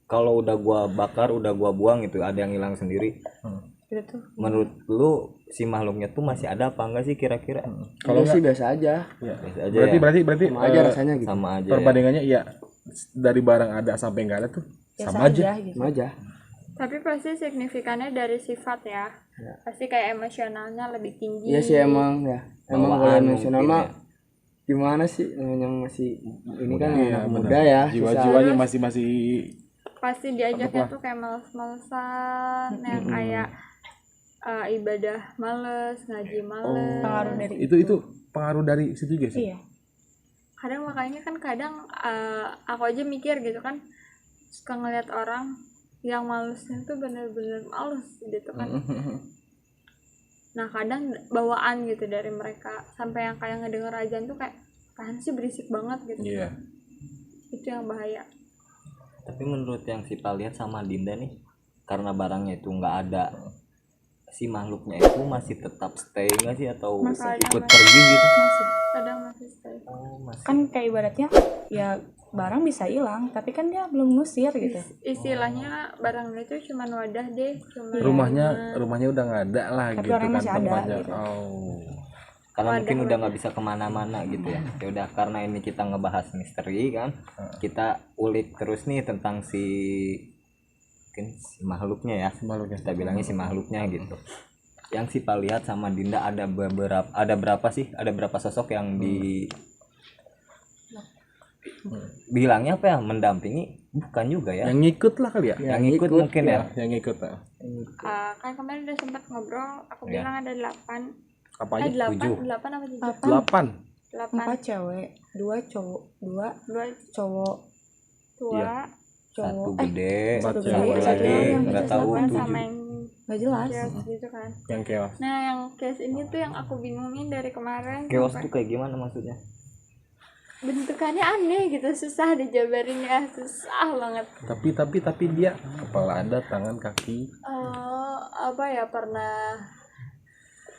[SPEAKER 3] kalau udah gua bakar, udah gua buang gitu, ada yang hilang sendiri.
[SPEAKER 4] Gitu tuh.
[SPEAKER 3] Menurut lu si makhluknya tuh masih ada apa enggak sih kira-kira?
[SPEAKER 5] Kalau sih biasa aja.
[SPEAKER 2] Ya.
[SPEAKER 3] Biasa aja
[SPEAKER 2] Berarti
[SPEAKER 3] ya.
[SPEAKER 2] berarti
[SPEAKER 5] Sama aja rasanya gitu.
[SPEAKER 3] Sama aja. Ya.
[SPEAKER 2] perbandingannya ya dari barang ada sampai nggak ada tuh
[SPEAKER 4] Biasa
[SPEAKER 2] sama aja.
[SPEAKER 4] gitu.
[SPEAKER 5] Sama aja.
[SPEAKER 1] Tapi pasti signifikannya dari sifat ya. Pasti kayak emosionalnya lebih tinggi.
[SPEAKER 5] Iya sih emang ya. Emang
[SPEAKER 3] Bawaan
[SPEAKER 5] kalau emosional
[SPEAKER 3] mungkin
[SPEAKER 5] mah
[SPEAKER 3] ya.
[SPEAKER 5] gimana sih namanya masih ini kan
[SPEAKER 2] Iya,
[SPEAKER 5] anak
[SPEAKER 2] benar.
[SPEAKER 5] muda ya.
[SPEAKER 2] Jiwa-jiwanya masih
[SPEAKER 1] Pasti diajaknya tuh kayak males-malesan, yang kayak ibadah males, ngaji males.
[SPEAKER 4] Pengaruh dari
[SPEAKER 2] itu pengaruh dari situ juga sih.
[SPEAKER 4] Iya.
[SPEAKER 1] Kadang makanya kan aku aja mikir gitu kan, suka ngeliat orang yang malesnya tuh bener-bener males gitu kan. Nah kadang bawaan gitu dari mereka, sampai yang kayak ngedenger azan tuh kayak apaan sih berisik banget gitu.
[SPEAKER 2] Iya.
[SPEAKER 1] Itu yang bahaya.
[SPEAKER 3] Tapi menurut yang Sipa lihat sama Dinda nih, karena barangnya itu nggak ada, si makhluknya itu masih tetap stay nggak sih atau
[SPEAKER 1] Masih.
[SPEAKER 3] ikut pergi gitu?
[SPEAKER 1] Kadang masih stay.
[SPEAKER 3] Oh, masih.
[SPEAKER 4] Kan kayak ibaratnya ya barang bisa hilang, tapi kan dia belum ngusir gitu.
[SPEAKER 1] Istilahnya barang itu cuma wadah deh, cuma
[SPEAKER 2] Rumahnya udah nggak ada lah
[SPEAKER 4] Tapi
[SPEAKER 2] gitu
[SPEAKER 4] orangnya
[SPEAKER 2] kan
[SPEAKER 4] masih ada,
[SPEAKER 2] tempatnya.
[SPEAKER 4] gitu.
[SPEAKER 2] Oh.
[SPEAKER 3] Karena
[SPEAKER 1] Wadah,
[SPEAKER 3] mungkin udah
[SPEAKER 1] wadah.
[SPEAKER 3] nggak bisa kemana-mana gitu ya. Ya udah, karena ini kita ngebahas misteri kan, kita ulik terus nih tentang si mungkin si makhluknya ya.
[SPEAKER 2] Makhluknya.
[SPEAKER 3] Kita bilangnya si makhluknya gitu. Yang Sipa lihat sama Dinda ada berapa sih? Ada berapa sosok yang bilangnya apa ya, mendampingi? Bukan juga ya.
[SPEAKER 2] Yang ngikut lah kali ya.
[SPEAKER 3] Yang ngikut mungkin ya.
[SPEAKER 2] Yang ngikut.
[SPEAKER 1] kan kemarin udah sempat ngobrol, aku
[SPEAKER 3] Ya.
[SPEAKER 1] bilang ada 8.
[SPEAKER 2] Apa aja?
[SPEAKER 3] 7.
[SPEAKER 1] 8 apa 7?
[SPEAKER 2] 8.
[SPEAKER 4] 4 cewek, 2 cowok, 2
[SPEAKER 1] 2
[SPEAKER 4] cowok,
[SPEAKER 1] tua,
[SPEAKER 2] Iya.
[SPEAKER 3] Satu
[SPEAKER 4] cowok.
[SPEAKER 3] gede,
[SPEAKER 4] satu
[SPEAKER 3] satu
[SPEAKER 4] gede, satu
[SPEAKER 3] lagi
[SPEAKER 4] yang
[SPEAKER 3] nggak
[SPEAKER 4] kecil,
[SPEAKER 3] tahu
[SPEAKER 1] delapan
[SPEAKER 3] 7.
[SPEAKER 1] sama yang
[SPEAKER 4] Nggak jelas.
[SPEAKER 1] chaos gitu kan.
[SPEAKER 2] Yang chaos.
[SPEAKER 1] Nah yang case ini tuh yang aku bingungin dari kemarin,
[SPEAKER 3] Chaos
[SPEAKER 1] sampai
[SPEAKER 3] tuh kayak gimana maksudnya?
[SPEAKER 1] bentukannya aneh gitu, susah dijabarinnya, susah banget.
[SPEAKER 2] Tapi dia kepala ada, tangan, kaki.
[SPEAKER 1] Apa ya, pernah,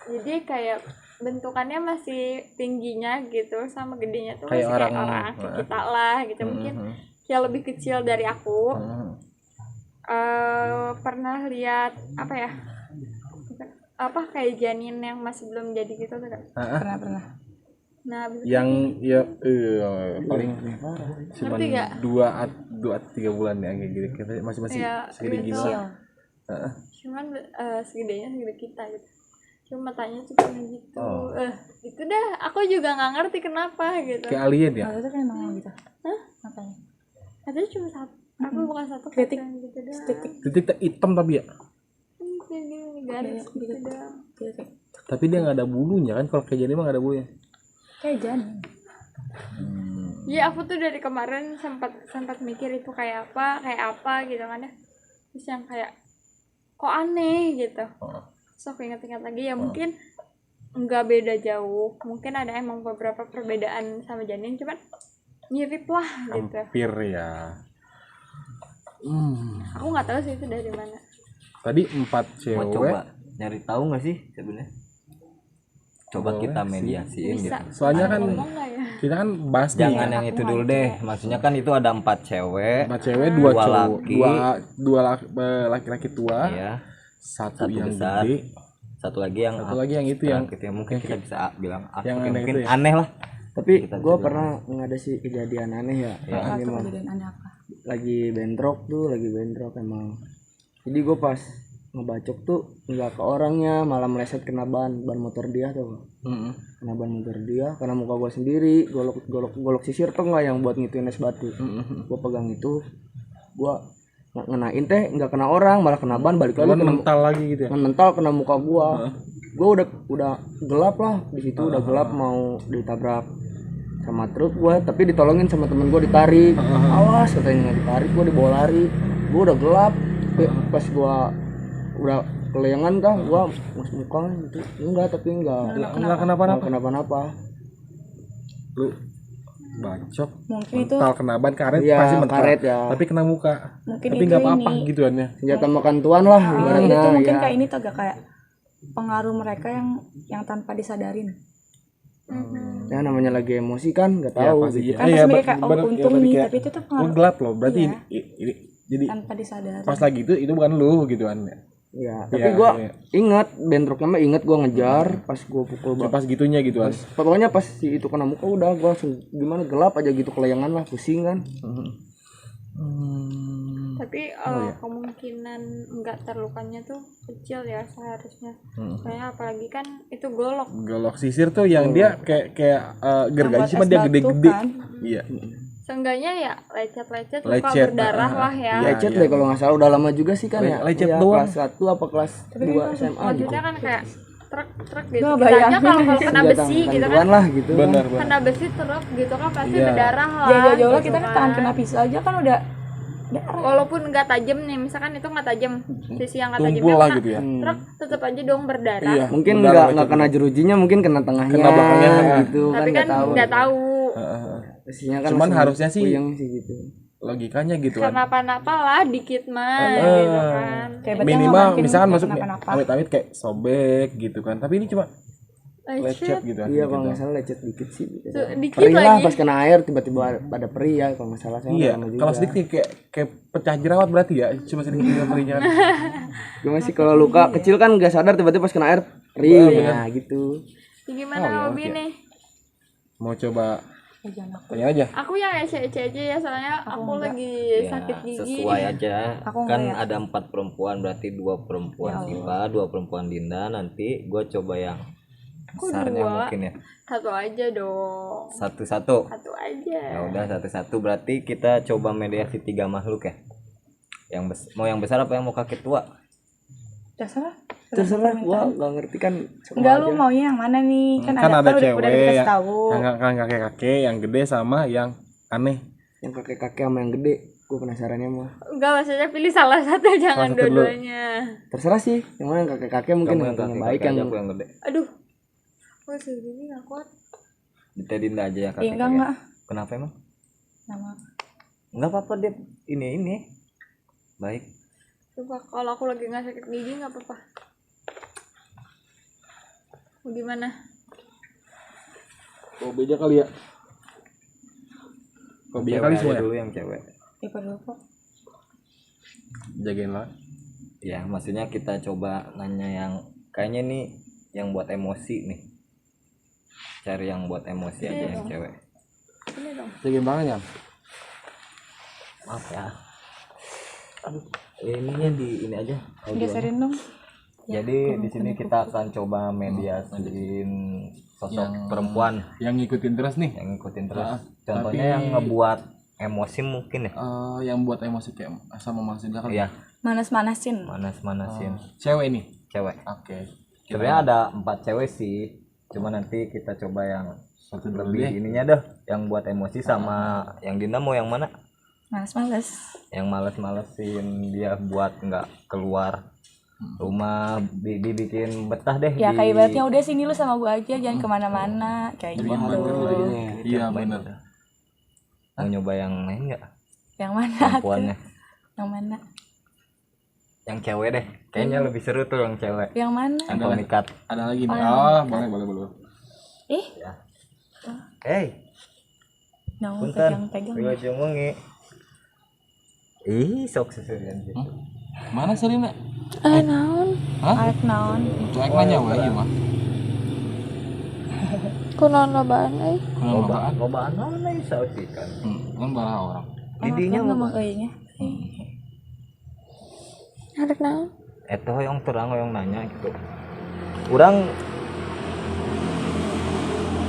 [SPEAKER 1] jadi kayak bentukannya masih tingginya gitu sama gedenya tuh
[SPEAKER 2] Kayak
[SPEAKER 1] masih kayak
[SPEAKER 2] orang.
[SPEAKER 1] orang kayak kita lah gitu, mungkin yang lebih kecil dari aku. Pernah lihat apa ya, apa kayak janin yang masih belum jadi gitu tuh kan.
[SPEAKER 4] Pernah.
[SPEAKER 1] Nah abis itu
[SPEAKER 2] Yang ya paling cuma
[SPEAKER 1] Ngerti nggak?
[SPEAKER 2] 2-3 bulan ya kayak gitu. Kita masih
[SPEAKER 1] ya,
[SPEAKER 2] segede
[SPEAKER 1] gitu.
[SPEAKER 2] gini.
[SPEAKER 1] Cuman segedenya segede kita gitu, cuma matanya cuma gitu. Itu dah aku juga nggak ngerti kenapa gitu.
[SPEAKER 2] Kayak alien ya.
[SPEAKER 4] Nah, itu kan emang gitu.
[SPEAKER 1] Hah?
[SPEAKER 4] Makanya.
[SPEAKER 1] Katanya cuma satu, apa bukan satu
[SPEAKER 4] Kritik.
[SPEAKER 1] kayak gitu dah.
[SPEAKER 4] Titik
[SPEAKER 2] Titik hitam tapi ya.
[SPEAKER 1] Kayak gini garis gitu dah.
[SPEAKER 4] titik.
[SPEAKER 2] Tapi dia nggak ada bulunya kan, kalau kayak jadi mah nggak ada bulunya.
[SPEAKER 4] Kayak janin.
[SPEAKER 1] Iya aku tuh dari kemarin sempat mikir itu kayak apa gitu kan ya. Terus yang kayak kok aneh gitu. So aku ingat-ingat lagi ya, mungkin nggak beda jauh. Mungkin ada emang beberapa perbedaan sama janin, cuman mirip lah gitu.
[SPEAKER 2] Hampir ya.
[SPEAKER 1] Aku nggak tahu sih itu dari mana.
[SPEAKER 2] Tadi 4
[SPEAKER 3] Mau
[SPEAKER 2] cewek.
[SPEAKER 3] coba nyari tahu nggak sih sebenarnya? Coba
[SPEAKER 2] Boleh
[SPEAKER 3] kita
[SPEAKER 2] sih.
[SPEAKER 3] mediasiin
[SPEAKER 1] Bisa.
[SPEAKER 3] gitu.
[SPEAKER 2] Soalnya kan
[SPEAKER 1] Ngomong nggak ya?
[SPEAKER 2] kita kan bahas nih.
[SPEAKER 3] Jangan yang itu dulu deh. Maksudnya kan itu ada 4 cewek.
[SPEAKER 2] 4 cewek, 2
[SPEAKER 3] Dua
[SPEAKER 2] cowok,
[SPEAKER 3] laki.
[SPEAKER 2] dua laki-laki tua,
[SPEAKER 3] Ya.
[SPEAKER 2] satu
[SPEAKER 3] Satu
[SPEAKER 2] yang
[SPEAKER 3] besar.
[SPEAKER 2] gede,
[SPEAKER 3] Satu lagi yang
[SPEAKER 2] satu lagi yang itu yang
[SPEAKER 3] gitu ya. Mungkin kita bisa bilang
[SPEAKER 2] yang
[SPEAKER 3] mungkin
[SPEAKER 2] aneh itu ya.
[SPEAKER 3] aneh lah.
[SPEAKER 5] Tapi
[SPEAKER 3] Kita
[SPEAKER 5] gue
[SPEAKER 3] bisa
[SPEAKER 5] pernah ngadasi kejadian aneh ya.
[SPEAKER 4] Apa
[SPEAKER 5] Ini
[SPEAKER 4] tuh
[SPEAKER 5] mah
[SPEAKER 4] kejadian aneh apa?
[SPEAKER 5] lagi bentrok emang. Jadi gue pas ngebacok tuh nggak ke orangnya, malah meleset kena ban motor dia tuh. Kena ban motor dia karena muka gue sendiri, golok sisir tuh nggak yang buat ngituin es batu. Gue pegang itu, gue nggak ngenain teh, nggak kena orang, malah kena ban, balik lagi
[SPEAKER 2] Lalu
[SPEAKER 5] kena
[SPEAKER 2] mental lagi gitu ya.
[SPEAKER 5] mental kena muka gue udah gelap lah di situ, udah gelap mau ditabrak sama truk gue, tapi ditolongin sama temen gue, ditarik. Awas katanya, nggak ditarik, gue dibawa lari. Gue udah gelap, pas gue udah kelayangan kah, gue masuk muka gitu. Enggak, tapi enggak
[SPEAKER 2] Enggak kenapa-napa.
[SPEAKER 5] kenapa-napa.
[SPEAKER 2] Lu bacok
[SPEAKER 4] Mungkin itu
[SPEAKER 2] mental kena ban karet
[SPEAKER 5] Iya,
[SPEAKER 2] pasti mental
[SPEAKER 5] karet ya.
[SPEAKER 2] tapi kena muka
[SPEAKER 4] mungkin
[SPEAKER 2] tapi
[SPEAKER 4] itu
[SPEAKER 2] nggak apa-apa
[SPEAKER 4] ini.
[SPEAKER 2] gitu kan ya.
[SPEAKER 5] Senjata makan tuan lah
[SPEAKER 4] Itu
[SPEAKER 5] ibaratnya.
[SPEAKER 4] mungkin
[SPEAKER 5] Ya.
[SPEAKER 4] kayak ini tuh agak kayak pengaruh mereka yang tanpa disadarin.
[SPEAKER 5] Ya namanya lagi emosi kan nggak
[SPEAKER 2] Iya,
[SPEAKER 5] tahu
[SPEAKER 2] pasti
[SPEAKER 5] gitu.
[SPEAKER 2] iya.
[SPEAKER 4] Kan
[SPEAKER 2] Iya,
[SPEAKER 4] pas mereka kayak oh
[SPEAKER 2] bener,
[SPEAKER 4] untung
[SPEAKER 2] iya,
[SPEAKER 4] nih,
[SPEAKER 2] kayak,
[SPEAKER 4] tapi itu tuh
[SPEAKER 2] oh
[SPEAKER 4] pengaruh
[SPEAKER 2] gelap loh berarti
[SPEAKER 4] Iya.
[SPEAKER 2] ini jadi
[SPEAKER 4] tanpa disadari.
[SPEAKER 2] pas lagi itu bukan lu gitu kan ya.
[SPEAKER 5] Ya,
[SPEAKER 2] Iya,
[SPEAKER 5] tapi gua
[SPEAKER 2] iya.
[SPEAKER 5] ingat bentroknya mah ingat gua ngejar pas gua pukul
[SPEAKER 2] Ya, pas gitunya gitu kan.
[SPEAKER 5] pokoknya pas si itu kena muka udah gua langsung gimana gelap aja gitu kelayangan lah pusing kan.
[SPEAKER 1] Tapi kemungkinan nggak terlukanya tuh kecil ya seharusnya. Soalnya apalagi kan itu golok.
[SPEAKER 2] Golok sisir tuh yang dia kayak gergaji
[SPEAKER 4] Yang
[SPEAKER 2] cuma
[SPEAKER 4] buat
[SPEAKER 2] dia
[SPEAKER 4] es batu
[SPEAKER 2] gede-gede.
[SPEAKER 4] kan.
[SPEAKER 2] Iya.
[SPEAKER 1] Seenggaknya ya lecet-lecet luka
[SPEAKER 2] Lecet,
[SPEAKER 1] berdarah lah ya.
[SPEAKER 2] Iya.
[SPEAKER 5] Lecet deh kalau nggak salah udah lama juga sih kan ya.
[SPEAKER 2] Lecet
[SPEAKER 5] Iya,
[SPEAKER 2] doang.
[SPEAKER 5] kelas 1 apa kelas 2 SMA gitu.
[SPEAKER 1] Maksudnya kan kayak truk gitu.
[SPEAKER 4] Nggak
[SPEAKER 1] Kita aja
[SPEAKER 4] bayangin.
[SPEAKER 1] kalau kena
[SPEAKER 5] Senjata
[SPEAKER 1] besi gitu
[SPEAKER 5] bantuan
[SPEAKER 1] kan.
[SPEAKER 5] lah gitu.
[SPEAKER 2] Benar,
[SPEAKER 1] Kena
[SPEAKER 2] benar.
[SPEAKER 1] besi truk gitu kan pasti
[SPEAKER 2] Iya.
[SPEAKER 1] berdarah lah.
[SPEAKER 4] Ya jauh-jauh lah
[SPEAKER 1] gitu
[SPEAKER 4] kita kan tangan kena pisau aja kan udah darah.
[SPEAKER 1] Walaupun nggak tajam nih, misalkan itu nggak tajam, sisi yang nggak
[SPEAKER 2] Tumpul
[SPEAKER 1] tajamnya
[SPEAKER 2] lah
[SPEAKER 1] kena
[SPEAKER 2] gitu ya.
[SPEAKER 1] truk tetap aja dong berdarah.
[SPEAKER 2] Iya.
[SPEAKER 5] Mungkin
[SPEAKER 2] Berdarah
[SPEAKER 5] nggak kena jerujinya, mungkin kena tengahnya.
[SPEAKER 2] Kena belakangnya,
[SPEAKER 5] gitu
[SPEAKER 1] Tapi kan nggak tahu.
[SPEAKER 5] Pastinya kan
[SPEAKER 2] Cuman
[SPEAKER 5] langsung
[SPEAKER 2] harusnya sih-
[SPEAKER 5] puyeng sih gitu.
[SPEAKER 2] Logikanya gitu kan.
[SPEAKER 1] Kenapa-napa lah dikit mah gitu kan.
[SPEAKER 4] Kayak berarti
[SPEAKER 2] Minimal
[SPEAKER 4] mungkin
[SPEAKER 2] misalkan
[SPEAKER 4] nggak
[SPEAKER 2] masuk
[SPEAKER 4] kenapa-napa.
[SPEAKER 2] amit-amit kayak sobek gitu kan. Tapi ini cuma lecet gitu kan.
[SPEAKER 5] Iya
[SPEAKER 2] gitu.
[SPEAKER 5] kalau nggak salah lecet dikit sih. Gitu.
[SPEAKER 1] Dikit
[SPEAKER 5] Perih lah
[SPEAKER 1] lagi.
[SPEAKER 5] pas kena air tiba-tiba ada perih ya kalau nggak salah saya
[SPEAKER 2] Iya,
[SPEAKER 5] lama juga.
[SPEAKER 2] kalau sedikit kayak pecah jerawat berarti ya, cuma sedikit yang perihnya.
[SPEAKER 5] Gimana sih kalau luka kecil kan nggak sadar tiba-tiba pas kena air perih ya gitu.
[SPEAKER 1] Gimana hobi nih?
[SPEAKER 2] Mau coba
[SPEAKER 4] Ya, jangan aku.
[SPEAKER 2] tanya aja.
[SPEAKER 1] Aku yang ece-ece aja ya, soalnya aku lagi
[SPEAKER 3] Ya,
[SPEAKER 1] sakit gigi.
[SPEAKER 3] sesuai aja.
[SPEAKER 4] Aku
[SPEAKER 3] Kan
[SPEAKER 4] enggak ya.
[SPEAKER 3] ada 4 perempuan, berarti 2 perempuan Siva, 2 perempuan Dinda. Nanti gue coba yang
[SPEAKER 1] Kok
[SPEAKER 3] besarnya
[SPEAKER 1] dua?
[SPEAKER 3] mungkin ya.
[SPEAKER 1] Satu aja dong.
[SPEAKER 3] Satu-satu.
[SPEAKER 1] Satu aja.
[SPEAKER 3] Ya udah satu-satu, berarti kita coba mediasi 3 makhluk ya. Mau yang besar apa yang mau kaki tua?
[SPEAKER 5] Terserah gua nggak ngerti kan. sama
[SPEAKER 4] Enggak,
[SPEAKER 5] aja.
[SPEAKER 4] lu maunya yang mana nih? Kan,
[SPEAKER 2] Kan ada
[SPEAKER 4] udah
[SPEAKER 2] cewek
[SPEAKER 4] dikasih
[SPEAKER 2] yang
[SPEAKER 4] tahu.
[SPEAKER 2] kakek-kakek yang gede sama yang aneh.
[SPEAKER 5] Yang kakek-kakek sama yang gede. Gue penasarannya mah.
[SPEAKER 1] Enggak, maksudnya pilih salah satu, jangan
[SPEAKER 2] Salah satu dulu.
[SPEAKER 1] dua-duanya.
[SPEAKER 5] Terserah sih. Yang mana yang kakek-kakek mungkin
[SPEAKER 3] Kamu
[SPEAKER 5] yang
[SPEAKER 3] yang
[SPEAKER 5] punya
[SPEAKER 3] kaki
[SPEAKER 5] baik
[SPEAKER 3] aja,
[SPEAKER 5] yang
[SPEAKER 3] aku yang gede.
[SPEAKER 1] Aduh. Gue segini gak kuat.
[SPEAKER 3] Kita Dinda aja yang
[SPEAKER 4] Iya,
[SPEAKER 3] kakek.
[SPEAKER 4] enggak.
[SPEAKER 3] Kenapa emang?
[SPEAKER 4] Nama.
[SPEAKER 3] Enggak apa-apa dia ini. Baik.
[SPEAKER 1] Coba kalau aku lagi nggak sakit gigi nggak apa-apa. Mau gimana?
[SPEAKER 2] Oh, beda kali ya. Oh, beda kali
[SPEAKER 3] Cewek
[SPEAKER 2] semua
[SPEAKER 3] aja
[SPEAKER 2] ya.
[SPEAKER 3] dulu yang cewek.
[SPEAKER 4] Tipe dulu kok.
[SPEAKER 2] Jagain lah.
[SPEAKER 3] Ya, maksudnya kita coba nanya yang kayaknya nih yang buat emosi nih. Cari yang buat emosi aja yang cewek.
[SPEAKER 1] Ini dong.
[SPEAKER 2] Jagain banget ya.
[SPEAKER 3] Maaf ya. Aduh, ininya di ini aja. audionya.
[SPEAKER 4] Geserin dong.
[SPEAKER 3] Jadi di sini kita akan coba mediasiin sosok perempuan
[SPEAKER 2] Yang ngikutin terus nih.
[SPEAKER 3] yang ngikutin terus.
[SPEAKER 2] Ah,
[SPEAKER 3] Contohnya
[SPEAKER 2] tapi-
[SPEAKER 3] yang ngebuat emosi mungkin ya.
[SPEAKER 2] Yang buat emosi kayak sama maksudnya kan.
[SPEAKER 3] Iya,
[SPEAKER 4] Manas-manasin.
[SPEAKER 3] manas-manasin
[SPEAKER 2] Cewek nih.
[SPEAKER 3] cewek.
[SPEAKER 2] Oke.
[SPEAKER 3] Sebenarnya ada 4 cewek sih. Cuma nanti kita coba yang
[SPEAKER 2] Satu dulu
[SPEAKER 3] lebih
[SPEAKER 2] deh.
[SPEAKER 3] ininya dah, yang buat emosi sama yang Dinda mau yang mana?
[SPEAKER 4] Males-males.
[SPEAKER 3] Yang males-malesin dia buat nggak keluar rumah, dibikin betah deh.
[SPEAKER 4] Ya
[SPEAKER 3] di-
[SPEAKER 4] kayak ibaratnya udah sini lu sama gua aja, jangan kemana-mana. Kayak gitu.
[SPEAKER 2] Iya benar.
[SPEAKER 3] Mau nyoba yang lain nggak?
[SPEAKER 4] Yang mana tuh?
[SPEAKER 3] Perempuannya,
[SPEAKER 4] Yang mana?
[SPEAKER 3] yang cewek deh. Kayaknya lebih seru tuh yang cewek.
[SPEAKER 4] Yang mana?
[SPEAKER 3] Yang pemikat.
[SPEAKER 2] Ada lagi nih. Oh, boleh.
[SPEAKER 4] Ih,
[SPEAKER 3] Hey,
[SPEAKER 4] nah,
[SPEAKER 3] punten.
[SPEAKER 4] pegang-pegang.
[SPEAKER 3] Gue cungungi. Ih, sok seserian gitu.
[SPEAKER 2] Mana Serina?
[SPEAKER 1] Naon?
[SPEAKER 4] Arek naon?
[SPEAKER 2] Cuek nanya wae ieu mah.
[SPEAKER 1] Kunaon lobaan euy?
[SPEAKER 3] Lobaan mana ya sausikan.
[SPEAKER 2] Kan baraha orang.
[SPEAKER 3] Didinya
[SPEAKER 4] Enggak mau
[SPEAKER 3] loba.
[SPEAKER 4] kayaknya.
[SPEAKER 1] Arek naon?
[SPEAKER 3] Eta hoyong terang hoyong nanya gitu. Urang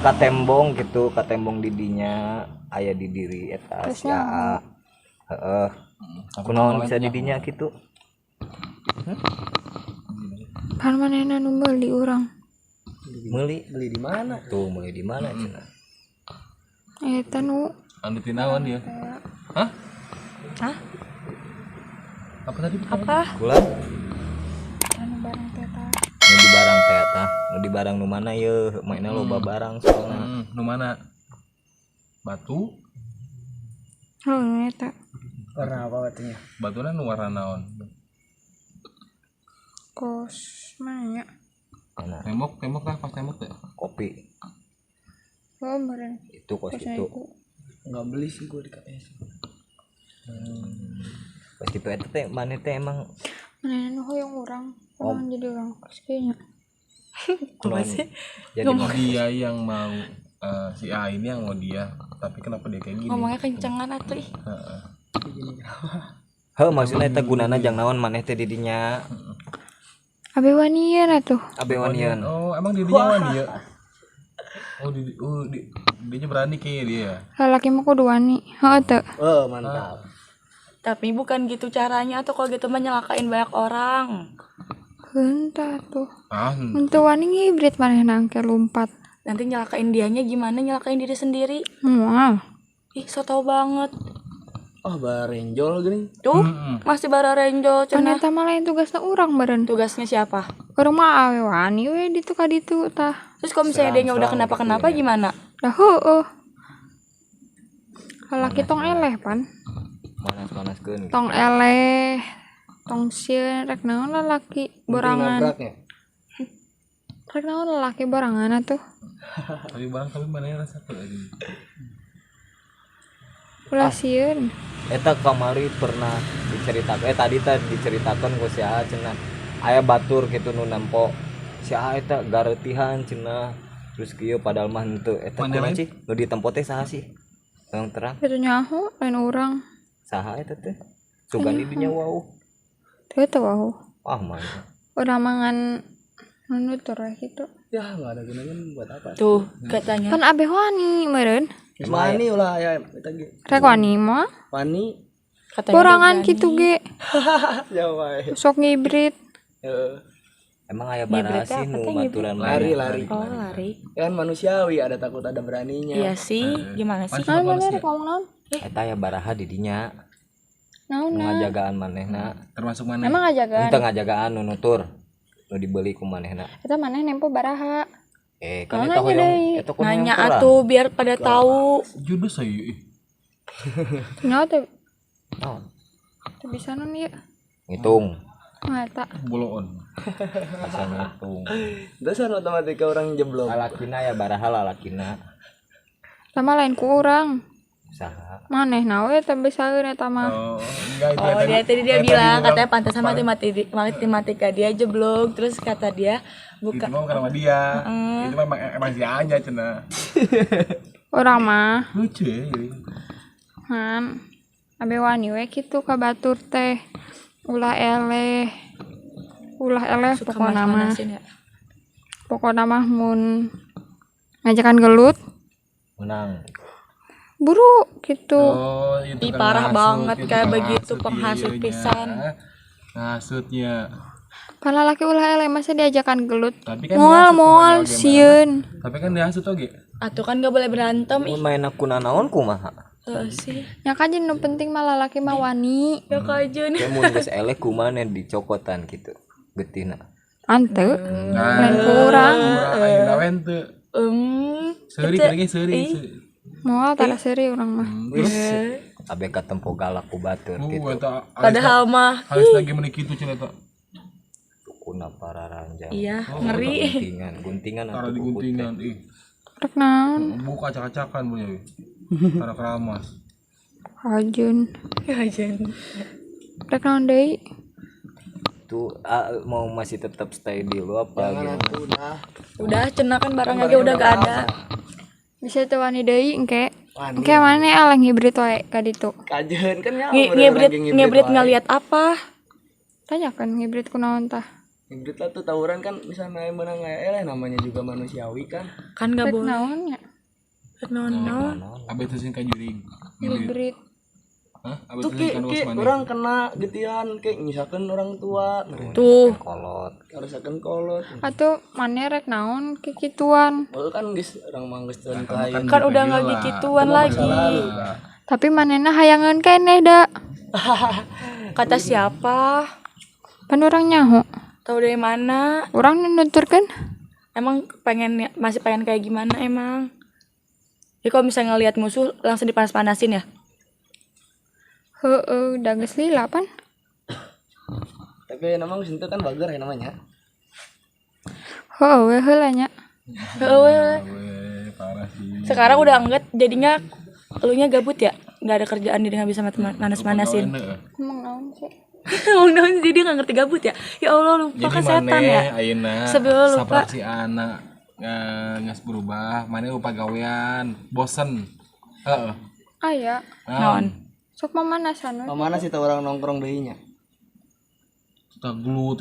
[SPEAKER 3] katembong gitu, katembong didinya aya di diri eta
[SPEAKER 1] Terus
[SPEAKER 3] si Aa. Heeh. Kunaon bisa didinya gitu.
[SPEAKER 1] Pan manehna nu meuli urang.
[SPEAKER 3] Beli di mana? Tuh, beli di mana cenah?
[SPEAKER 1] Eta nu
[SPEAKER 2] Anu tinawan dia. Hah?
[SPEAKER 4] Hah?
[SPEAKER 2] Apa tadi?
[SPEAKER 4] Apa?
[SPEAKER 3] Pulang
[SPEAKER 1] anu barang teta.
[SPEAKER 3] nu di barang teh tah. Nu di barang nu mana ye? Mainnya loba barang soalnya.
[SPEAKER 2] Nu mana? batu.
[SPEAKER 1] Oh eta
[SPEAKER 5] Warna apa batunya?
[SPEAKER 2] Batunya nu warna naon?
[SPEAKER 1] kos mana ya?
[SPEAKER 2] Tembok lah, pas tembok teh.
[SPEAKER 3] Kopi
[SPEAKER 1] Oh meren
[SPEAKER 3] itu kos
[SPEAKER 1] kosnya
[SPEAKER 3] itu
[SPEAKER 1] itu
[SPEAKER 5] Nggak beli sih gue di KS.
[SPEAKER 3] kos itu eta teh mana teh emang
[SPEAKER 1] mana hoyong orang orang jadi orang kos kayaknya
[SPEAKER 3] non jadi
[SPEAKER 2] Dia yang mau si A ini yang mau dia, tapi kenapa dia kayak gini?
[SPEAKER 4] Ngomongnya kencengan atuh ih.
[SPEAKER 3] maksudnya eta gunana jang naon maneh teh didinya
[SPEAKER 1] abe wanian atuh
[SPEAKER 3] abewanian.
[SPEAKER 2] Oh, emang dia dia. Dia berani kayaknya dia.
[SPEAKER 1] lalaki mah kudu wani heeh teu
[SPEAKER 5] Oh mantap.
[SPEAKER 4] Tapi bukan gitu caranya tuh, kalau gitu mah nyelakain banyak orang.
[SPEAKER 1] hentah tuh
[SPEAKER 2] Ah,
[SPEAKER 1] untuk wani ngibrit manehna angke lompat
[SPEAKER 4] Nanti nyelakain dianya gimana nyelakain diri sendiri.
[SPEAKER 1] moal
[SPEAKER 4] Ih, so tau banget.
[SPEAKER 5] Oh barenjol gini.
[SPEAKER 4] Tuh, masih bara renjol
[SPEAKER 1] kan
[SPEAKER 4] cenah.
[SPEAKER 1] eta mah lain tugasna urang beren
[SPEAKER 4] Tugasnya siapa?
[SPEAKER 1] urang mah awe wani we ditu ka ditu tah
[SPEAKER 4] Terus kalau misalnya dia udah kenapa-kenapa gimana?
[SPEAKER 1] dah heueuh lalaki tong eleh pan
[SPEAKER 3] Manas-manaskeun
[SPEAKER 1] tong eleh tong sieun rek naon lalaki borangan
[SPEAKER 5] Nabraknya.
[SPEAKER 1] rek naon lalaki borangan atuh
[SPEAKER 2] tapi mana rasa tuh ini.
[SPEAKER 1] ulah sieun
[SPEAKER 3] eta kamari pernah diceritakan tadi teh diceritakan ku si A cenah aya batur kitu nu nampo si A eta garetihan cenah terus kieu padahal mah henteu eta
[SPEAKER 2] Mana
[SPEAKER 3] kumaha
[SPEAKER 2] lain?
[SPEAKER 3] sih nu ditempo teh saha sih yang terang
[SPEAKER 1] itu nyaho lain urang
[SPEAKER 3] saha eta teh sugan di dinya wau
[SPEAKER 1] teu teu wau
[SPEAKER 3] wah mah
[SPEAKER 1] urang mangan nunutur we kitu
[SPEAKER 5] Ya nggak ada gunanya buat apa?
[SPEAKER 4] Tuh, katanya.
[SPEAKER 1] kan abeh wani meureun
[SPEAKER 5] Wani ulah ya kita ge.
[SPEAKER 1] rek wani mah
[SPEAKER 5] Wani
[SPEAKER 4] Katanya
[SPEAKER 1] borangan
[SPEAKER 4] berani.
[SPEAKER 1] kitu ge
[SPEAKER 5] ya wae.
[SPEAKER 1] sok ngibrit
[SPEAKER 5] Heeh.
[SPEAKER 3] emang aya
[SPEAKER 4] Ngibrit
[SPEAKER 3] barasi
[SPEAKER 4] apa
[SPEAKER 3] nu
[SPEAKER 4] teh,
[SPEAKER 3] baturan
[SPEAKER 5] Lari.
[SPEAKER 4] Oh, lari.
[SPEAKER 5] Kan manusiawi ada takut ada beraninya.
[SPEAKER 4] Iya sih, gimana sih?
[SPEAKER 1] naon bener ngomong naon
[SPEAKER 3] eta aya baraha di dinya
[SPEAKER 1] naon
[SPEAKER 3] nu
[SPEAKER 1] na
[SPEAKER 3] ngajagaan manehna
[SPEAKER 2] Termasuk mana?
[SPEAKER 1] emang ngajagaan
[SPEAKER 3] henteu ngajagaan nu nutur nu dibeli ku manehna
[SPEAKER 1] eta maneh nempo baraha
[SPEAKER 3] kan
[SPEAKER 1] Naon
[SPEAKER 3] eta
[SPEAKER 1] nanya
[SPEAKER 3] hoyong
[SPEAKER 1] deui?
[SPEAKER 3] eta kun
[SPEAKER 4] Nanya
[SPEAKER 3] hoyong perang.
[SPEAKER 4] atuh biar pada tahu.
[SPEAKER 2] Judul saya.
[SPEAKER 1] nyaho teh
[SPEAKER 3] Naon?
[SPEAKER 1] teu bisa naon ieu
[SPEAKER 3] Ngitung
[SPEAKER 1] mah eta
[SPEAKER 2] Boloon.
[SPEAKER 3] asa ngitung
[SPEAKER 5] Dasar matematika orang jeblok.
[SPEAKER 3] lalakina ya baraha lalakina
[SPEAKER 1] sama lain ku urang
[SPEAKER 3] saha
[SPEAKER 1] maneh nawe teu bisaeun eta mah
[SPEAKER 2] Oh, enggak itu.
[SPEAKER 4] Oh, dia tadi dia bilang katanya pantasan matematika dia jeblok, terus kata dia
[SPEAKER 2] Itu
[SPEAKER 4] bukan.
[SPEAKER 2] mah bukan sama dia. Itu memang emang si aja cenah.
[SPEAKER 1] urang mah
[SPEAKER 2] Lucu ya jadi.
[SPEAKER 1] kan abe wani we kitu ka batur teh ulah eleh
[SPEAKER 4] Suka
[SPEAKER 1] pokona mah
[SPEAKER 4] manas-manasin ya.
[SPEAKER 1] pokona mah mun ngajakan gelut
[SPEAKER 3] menang
[SPEAKER 1] buru gitu
[SPEAKER 2] Oh, itu
[SPEAKER 4] Ih,
[SPEAKER 2] kan
[SPEAKER 4] parah
[SPEAKER 2] ngasut,
[SPEAKER 4] banget
[SPEAKER 2] itu
[SPEAKER 4] kayak
[SPEAKER 2] kan
[SPEAKER 4] begitu,
[SPEAKER 2] ngasut
[SPEAKER 4] penghasut
[SPEAKER 2] ieunya.
[SPEAKER 4] pisan.
[SPEAKER 2] Ngasutnya.
[SPEAKER 1] pan lalaki ulah eleh masa diajakan gelut
[SPEAKER 2] Tapi kan
[SPEAKER 1] moal
[SPEAKER 2] ngasut
[SPEAKER 1] moal
[SPEAKER 2] kemana bagaimana.
[SPEAKER 1] sieun
[SPEAKER 2] Tapi kan dihasut oge.
[SPEAKER 4] Atuh kan gak boleh berantem ih.
[SPEAKER 3] mun main aku naon kumaha
[SPEAKER 4] Sih.
[SPEAKER 1] nya kaji nu penting mah lalaki mah wani
[SPEAKER 4] Ya kajen.
[SPEAKER 3] teh mun geus eleh kumaha dicokotan kitu geutina
[SPEAKER 1] anteu
[SPEAKER 2] Nah,
[SPEAKER 1] lain ku urang
[SPEAKER 2] ayeuna we teu. Seuri kayaknya seuri.
[SPEAKER 1] moal tara seuri urang mah
[SPEAKER 2] Terus
[SPEAKER 3] abe katempo galak ku batur kitu
[SPEAKER 2] eta
[SPEAKER 4] Padahal mah
[SPEAKER 2] harus lagi menik itu cenah eta.
[SPEAKER 3] kuna para ranjang
[SPEAKER 4] iya, ngeri.
[SPEAKER 3] guntingan
[SPEAKER 2] Taruh
[SPEAKER 3] atuh
[SPEAKER 2] di
[SPEAKER 3] kuku teh.
[SPEAKER 2] guntingan
[SPEAKER 1] rek naon
[SPEAKER 2] buka acak-acakan punya. Karena keramas.
[SPEAKER 1] hajeun
[SPEAKER 4] Kajen.
[SPEAKER 1] rek naon deui
[SPEAKER 3] tuh mau masih tetap stay di lu apa
[SPEAKER 5] Jangan
[SPEAKER 3] gitu
[SPEAKER 5] aku udah.
[SPEAKER 4] Udah cenah kan barang aja udah gak ada.
[SPEAKER 1] bisa teu wani deui engke
[SPEAKER 5] Wani.
[SPEAKER 1] engke maneh eleh ngibrit wae ka ditu
[SPEAKER 5] Kajen kan ya.
[SPEAKER 4] Ngibrit ngeliat apa?
[SPEAKER 1] tanyakan ngibrit kunaon tah
[SPEAKER 5] Ngibrit lah tuh tawuran kan misalnya menang eleh namanya juga manusiawi kan.
[SPEAKER 4] Kan gak
[SPEAKER 1] rek
[SPEAKER 4] boleh.
[SPEAKER 1] naon nya
[SPEAKER 4] Non.
[SPEAKER 2] Abe teusin ka juring.
[SPEAKER 1] ngibrit
[SPEAKER 2] Hah? Abe
[SPEAKER 5] Tuh
[SPEAKER 2] teusin ka
[SPEAKER 5] ki
[SPEAKER 2] Usmani.
[SPEAKER 5] orang kena getian kayak nyisakeun orang tua.
[SPEAKER 4] Tuh.
[SPEAKER 3] kolot
[SPEAKER 5] Harusakeun kolot.
[SPEAKER 1] atuh maneh rek naon kikituan
[SPEAKER 5] Oh kan geus orang mah geus turun kayu.
[SPEAKER 4] Kan udah gak gituan lagi.
[SPEAKER 1] tapi manehna hayangan keneh da
[SPEAKER 4] Kata siapa?
[SPEAKER 1] pan urang nyaho
[SPEAKER 4] Tahu dari mana?
[SPEAKER 1] urang nuturkeun
[SPEAKER 4] Emang masih pengen kayak gimana emang? Jadi kalau misalnya ngelihat musuh langsung dipanas-panasin ya.
[SPEAKER 1] Heeh, udah geus lila pan.
[SPEAKER 5] Tapi namanya sentuh kan bager ya namanya.
[SPEAKER 1] Heeh, we heula nya.
[SPEAKER 4] Heeh.
[SPEAKER 2] Weh, parah sih.
[SPEAKER 4] Sekarang udah enggak jadinya elunya gabut ya. Nggak ada kerjaan jadi nggak bisa manas-manasin.
[SPEAKER 1] Emang naon sih?
[SPEAKER 4] Ngomong jadi nggak ngerti gabut ya. Ya Allah lupa kan setan ya.
[SPEAKER 2] Ayeuna
[SPEAKER 4] Sebelum lupa.
[SPEAKER 2] saprap si anak ngas berubah, mana lupa gawean, bosen. Heeh.
[SPEAKER 1] Aya.
[SPEAKER 4] Naon?
[SPEAKER 1] Sok mamanasan we.
[SPEAKER 5] Mana sih orang nongkrong deui nya?
[SPEAKER 2] Kita glut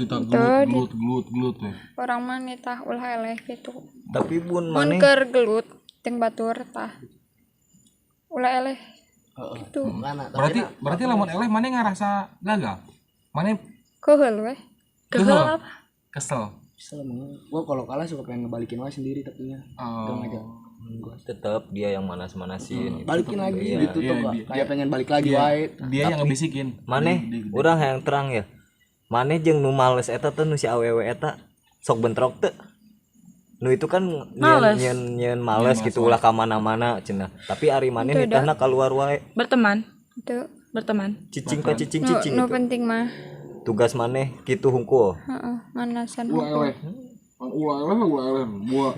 [SPEAKER 2] weh.
[SPEAKER 1] Urang mah nitah ulah eleh gitu.
[SPEAKER 3] Tapi bun
[SPEAKER 1] Mun
[SPEAKER 3] maneh
[SPEAKER 1] keur gelut ting batur tah. Ulah eleh.
[SPEAKER 5] Heeh.
[SPEAKER 1] Itu
[SPEAKER 5] Mana?
[SPEAKER 2] Berarti lamun eleh mana ngerasa gagal? Mana
[SPEAKER 1] keheul we.
[SPEAKER 4] Kegel apa?
[SPEAKER 2] kesel?
[SPEAKER 5] Gua kalau kalah suka pengen ngebalikin wae sendiri tapi nya.
[SPEAKER 2] Oh.
[SPEAKER 3] tetap dia yang manas-manasin.
[SPEAKER 5] Balikin lagi
[SPEAKER 3] Iya,
[SPEAKER 5] gitu
[SPEAKER 2] iya,
[SPEAKER 5] tuh
[SPEAKER 2] dia-
[SPEAKER 5] kayak pengen balik lagi
[SPEAKER 2] Dia,
[SPEAKER 5] wae.
[SPEAKER 2] dia yang ngebisikin.
[SPEAKER 3] Maneh urang yang terang ya. Maneh jeung nu males eta teh nu si awewe eta sok bentrok teu. Nu itu kan
[SPEAKER 4] Males.
[SPEAKER 3] nyen males gitu ulah ka mana-mana cenah. Tapi ari maneh nitahna keluar wae.
[SPEAKER 4] Berteman.
[SPEAKER 1] Itu
[SPEAKER 4] Berteman.
[SPEAKER 3] Cicing ka cicing
[SPEAKER 1] nu,
[SPEAKER 3] cicing
[SPEAKER 1] nu
[SPEAKER 3] itu.
[SPEAKER 1] penting mah.
[SPEAKER 3] Tugas maneh kitu hungkul.
[SPEAKER 1] Heeh, manasan.
[SPEAKER 2] Ulah eleh. Buah.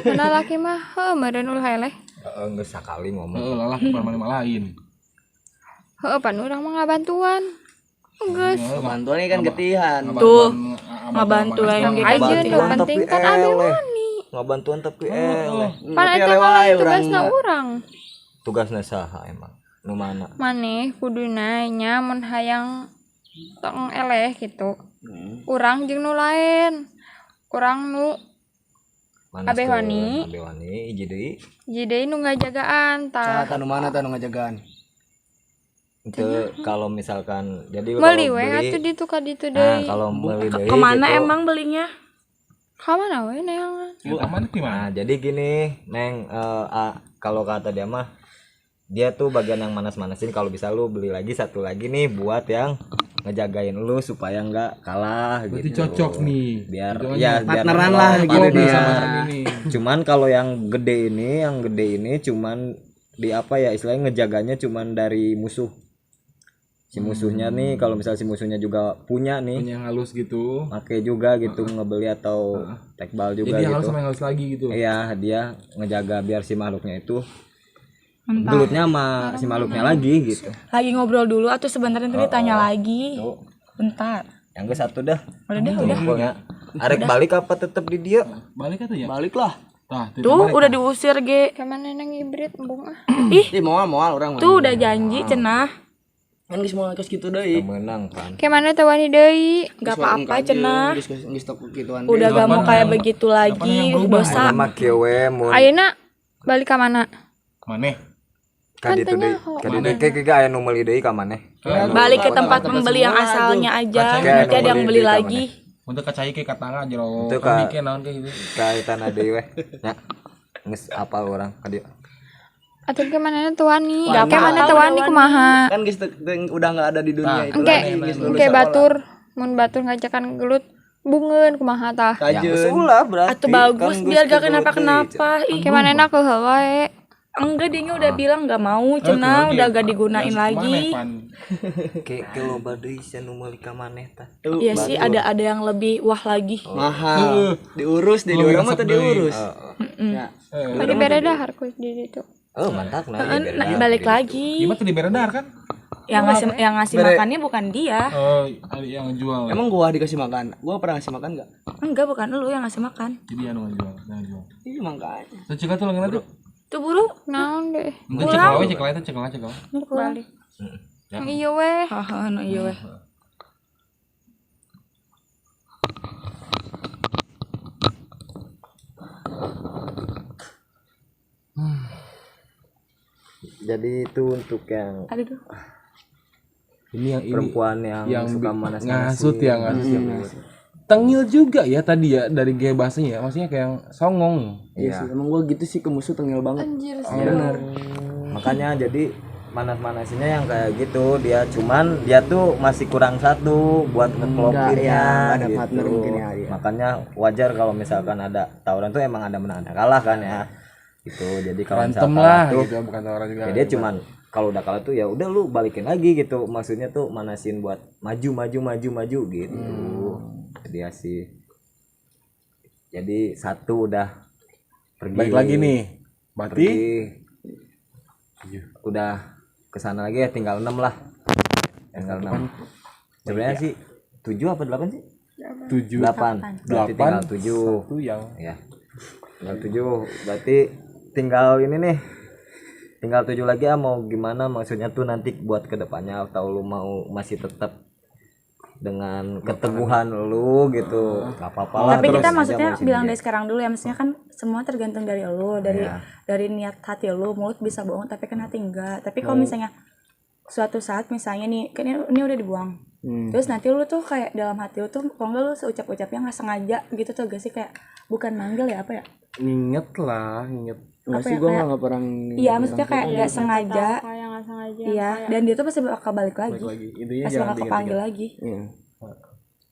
[SPEAKER 1] Mana laki mah heuh meureun ulah eleh.
[SPEAKER 3] Heeh geus sakali ngomong.
[SPEAKER 2] Heeh, lalah bukan mana lain.
[SPEAKER 1] Heuh pan urang mah ngabantuan. Geus.
[SPEAKER 5] Bantuan ini kan getihan.
[SPEAKER 4] Tuh, ngabantu yang
[SPEAKER 1] Aja
[SPEAKER 4] gitu.
[SPEAKER 1] nu penting kan abi wani.
[SPEAKER 3] Ngabantuan tapi eleh.
[SPEAKER 1] Pan eta mah tugasna urang.
[SPEAKER 3] Tugasna saha emang? Nu mana?
[SPEAKER 1] Maneh kuduna nya mun hayang tong eleh gitu. Urang jeung nu lain. Urang nu Abeh wani.
[SPEAKER 3] Abeh wani hiji deui.
[SPEAKER 1] jadi nu ngajagaan tah.
[SPEAKER 5] Tanu mana tanu ngajagaan.
[SPEAKER 3] Itu kalau misalkan jadi
[SPEAKER 1] Meuli
[SPEAKER 3] kalau
[SPEAKER 1] we
[SPEAKER 3] beli-
[SPEAKER 1] atuh ditu ka ditu
[SPEAKER 3] Nah,
[SPEAKER 1] deui.
[SPEAKER 3] kalau beli deui
[SPEAKER 4] Kemana
[SPEAKER 3] gitu.
[SPEAKER 4] emang belinya?
[SPEAKER 1] Ka mana we neangan?
[SPEAKER 2] Kita mana di mana?
[SPEAKER 3] Nah, jadi gini, Neng, kalau kata dia mah dia tuh bagian yang manas-manasin. Kalau bisa lu beli lagi satu lagi nih buat yang ngejagain lu supaya nggak kalah
[SPEAKER 2] Berarti
[SPEAKER 3] gitu.
[SPEAKER 2] cocok nih.
[SPEAKER 3] Biar
[SPEAKER 2] Gitu
[SPEAKER 3] ya
[SPEAKER 2] aja.
[SPEAKER 3] biar
[SPEAKER 5] Partneran lah gitu
[SPEAKER 2] Kalau
[SPEAKER 5] dia.
[SPEAKER 2] sama ini.
[SPEAKER 3] Cuman kalau yang gede ini cuman di apa ya istilahnya ngejaganya cuman dari musuh. Si musuhnya nih kalau misal si musuhnya juga punya nih,
[SPEAKER 2] Yang halus gitu.
[SPEAKER 3] pakai juga gitu ngebeli atau tekbal juga
[SPEAKER 2] Jadi halus
[SPEAKER 3] gitu.
[SPEAKER 2] sama yang halus lagi gitu.
[SPEAKER 3] Iya, dia ngejaga biar si makhluknya itu gelutnya sama si makhluknya lagi gitu.
[SPEAKER 4] Lagi ngobrol dulu atau sebentar nanti ditanya lagi.
[SPEAKER 3] Tuh,
[SPEAKER 4] Bentar.
[SPEAKER 3] yang ke satu dah.
[SPEAKER 4] Udah.
[SPEAKER 3] Pokoknya arek balik apa tetap di dia?
[SPEAKER 2] Balik atau ya?
[SPEAKER 5] Balik lah.
[SPEAKER 2] Tah,
[SPEAKER 4] Tuh udah diusir ge.
[SPEAKER 1] Kemana nang hibrid embung ah.
[SPEAKER 5] Ih, moal orang.
[SPEAKER 4] Tuh udah janji cenah.
[SPEAKER 5] Kan geus moal geus kitu deui.
[SPEAKER 3] Menang kan.
[SPEAKER 1] Kemana teu wani deui?
[SPEAKER 4] Gak apa-apa cenah.
[SPEAKER 5] Geus tok kituan.
[SPEAKER 4] Udah gak mau kayak begitu lagi. Dosa.
[SPEAKER 3] Sama kieu we mun
[SPEAKER 1] Ayeuna balik ka mana?
[SPEAKER 2] Maneh.
[SPEAKER 3] kan ditu deui. Kan ditu kayak aya nu meuli deui ka maneh.
[SPEAKER 4] Balik ke tempat pembeli yang asalnya aja.
[SPEAKER 3] Kayak
[SPEAKER 4] Nanti ada yang beli
[SPEAKER 3] beli
[SPEAKER 4] lagi.
[SPEAKER 2] Untuk kacai ke katanga jero.
[SPEAKER 3] Itu ka-
[SPEAKER 2] Komike naon kayak gitu.
[SPEAKER 3] Kaitan deui we. Nya. Geus apal urang ka dieu.
[SPEAKER 1] Atuh kemana teu wani?
[SPEAKER 4] Gak
[SPEAKER 1] Kemana
[SPEAKER 4] apa-apa,
[SPEAKER 1] teu wani
[SPEAKER 4] udah
[SPEAKER 1] kumaha?
[SPEAKER 5] Kan geus udah enggak ada di dunia itu.
[SPEAKER 1] Engke
[SPEAKER 5] Geus lulus
[SPEAKER 1] engke
[SPEAKER 5] sekolah.
[SPEAKER 1] batur mun batur ngajakan gelut bungeun kumaha tah?
[SPEAKER 3] Ya geus
[SPEAKER 5] Kajeun.
[SPEAKER 3] ulah berarti.
[SPEAKER 4] Atau bagus
[SPEAKER 3] Kan
[SPEAKER 4] biar
[SPEAKER 3] geus
[SPEAKER 4] gak kenapa-kenapa. Ih,
[SPEAKER 1] Kemana nak heuh wae?
[SPEAKER 4] enggak dia udah bilang gak mau cenah. Udah gak digunain lagi.
[SPEAKER 3] Ke loba deui sia nu meuli ka maneh tah.
[SPEAKER 4] Iya sih ada yang lebih wah lagi.
[SPEAKER 5] Mahal. Diurus di urang mah teh diurus. Ya.
[SPEAKER 1] Tadi bere dahar ku di ditu.
[SPEAKER 3] Oh, mantap nah.
[SPEAKER 4] Nah, balik lagi.
[SPEAKER 2] Gimana tuh di beredar kan?
[SPEAKER 4] Yang ngasih makannya bukan dia.
[SPEAKER 2] Oh, yang jual.
[SPEAKER 5] Emang gua dikasih makan? Gua pernah ngasih makan enggak?
[SPEAKER 4] Enggak, bukan lu yang ngasih makan.
[SPEAKER 2] Jadi anu yang jual.
[SPEAKER 5] Iya makanya.
[SPEAKER 2] Tuh cek tuh lagi tuh.
[SPEAKER 4] Tuh buru.
[SPEAKER 1] Naon deh?
[SPEAKER 2] Enggak cek lawe cek lawe cek lawe.
[SPEAKER 1] Balik. Yang iya weh.
[SPEAKER 4] Haha, no iya weh.
[SPEAKER 3] Jadi itu untuk yang
[SPEAKER 4] Aduh.
[SPEAKER 2] Ini yang
[SPEAKER 3] perempuan yang suka
[SPEAKER 2] ngasut ya ngasut. Tengil juga ya tadi ya dari gaya bahasanya ya. Maksudnya kayak yang songong.
[SPEAKER 5] Iya sih. Emang gua gitu sih ke musuh tengil banget.
[SPEAKER 1] Anjir sih.
[SPEAKER 5] Bener.
[SPEAKER 3] Makanya jadi manas-manasinnya yang kayak gitu dia tuh masih kurang satu buat ngeklopinnya
[SPEAKER 5] ya, ada
[SPEAKER 3] gitu.
[SPEAKER 5] partner mungkin ya, iya.
[SPEAKER 3] Makanya wajar kalau misalkan ada tawuran tuh emang ada menang ada kalah kan ya. Gitu. Jadi kalau
[SPEAKER 2] Berantem
[SPEAKER 3] misalkan
[SPEAKER 2] lah
[SPEAKER 3] tuh,
[SPEAKER 2] gitu, bukan orang juga.
[SPEAKER 3] ya dia cuman kalau udah kalah tuh ya udah lu balikin lagi gitu. Maksudnya tuh manasin buat maju gitu. Dia sih. Jadi satu udah pergi.
[SPEAKER 2] Balik lagi nih. Berarti
[SPEAKER 3] udah kesana lagi ya, tinggal 6 lah. Tinggal 6. Sebenarnya sih 7 apa 8 sih?
[SPEAKER 2] 7
[SPEAKER 3] 8. Berarti tinggal 7.
[SPEAKER 2] Satu yang
[SPEAKER 3] Ya. Tinggal 7. Berarti tinggal ini nih. Tinggal 7 lagi ya, mau gimana maksudnya tuh nanti buat kedepannya, atau lu mau masih tetap dengan keteguhan lu gitu. Gak apa-apa lah.
[SPEAKER 4] Tapi
[SPEAKER 3] terus
[SPEAKER 4] kita
[SPEAKER 3] aja
[SPEAKER 4] maksudnya
[SPEAKER 3] mau sini
[SPEAKER 4] bilang
[SPEAKER 3] aja.
[SPEAKER 4] dari sekarang dulu ya, maksudnya kan semua tergantung dari lo, dari
[SPEAKER 3] Iya.
[SPEAKER 4] dari niat hati lo. Mulut bisa bohong tapi kan hati enggak. Tapi kalau misalnya suatu saat misalnya nih kan ini udah dibuang, terus nanti lu tuh kayak dalam hati lu tuh kalau enggak lu seucap-ucapnya nggak sengaja gitu tuh gak sih, kayak bukan manggil ya, apa ya,
[SPEAKER 2] nginget lah, nginget.
[SPEAKER 5] Nggak
[SPEAKER 4] apa
[SPEAKER 5] sih,
[SPEAKER 4] ya,
[SPEAKER 5] gue
[SPEAKER 4] kayak-
[SPEAKER 5] nggak pernah
[SPEAKER 4] iya maksudnya kayak nggak sengaja,
[SPEAKER 1] kayak nggak sengaja
[SPEAKER 4] iya,
[SPEAKER 1] kayak
[SPEAKER 4] dan dia tuh pasti bakal balik lagi,
[SPEAKER 2] Balik lagi. Intinya
[SPEAKER 4] pasti
[SPEAKER 2] jangan
[SPEAKER 4] bakal kepanggil lagi.
[SPEAKER 5] Iya.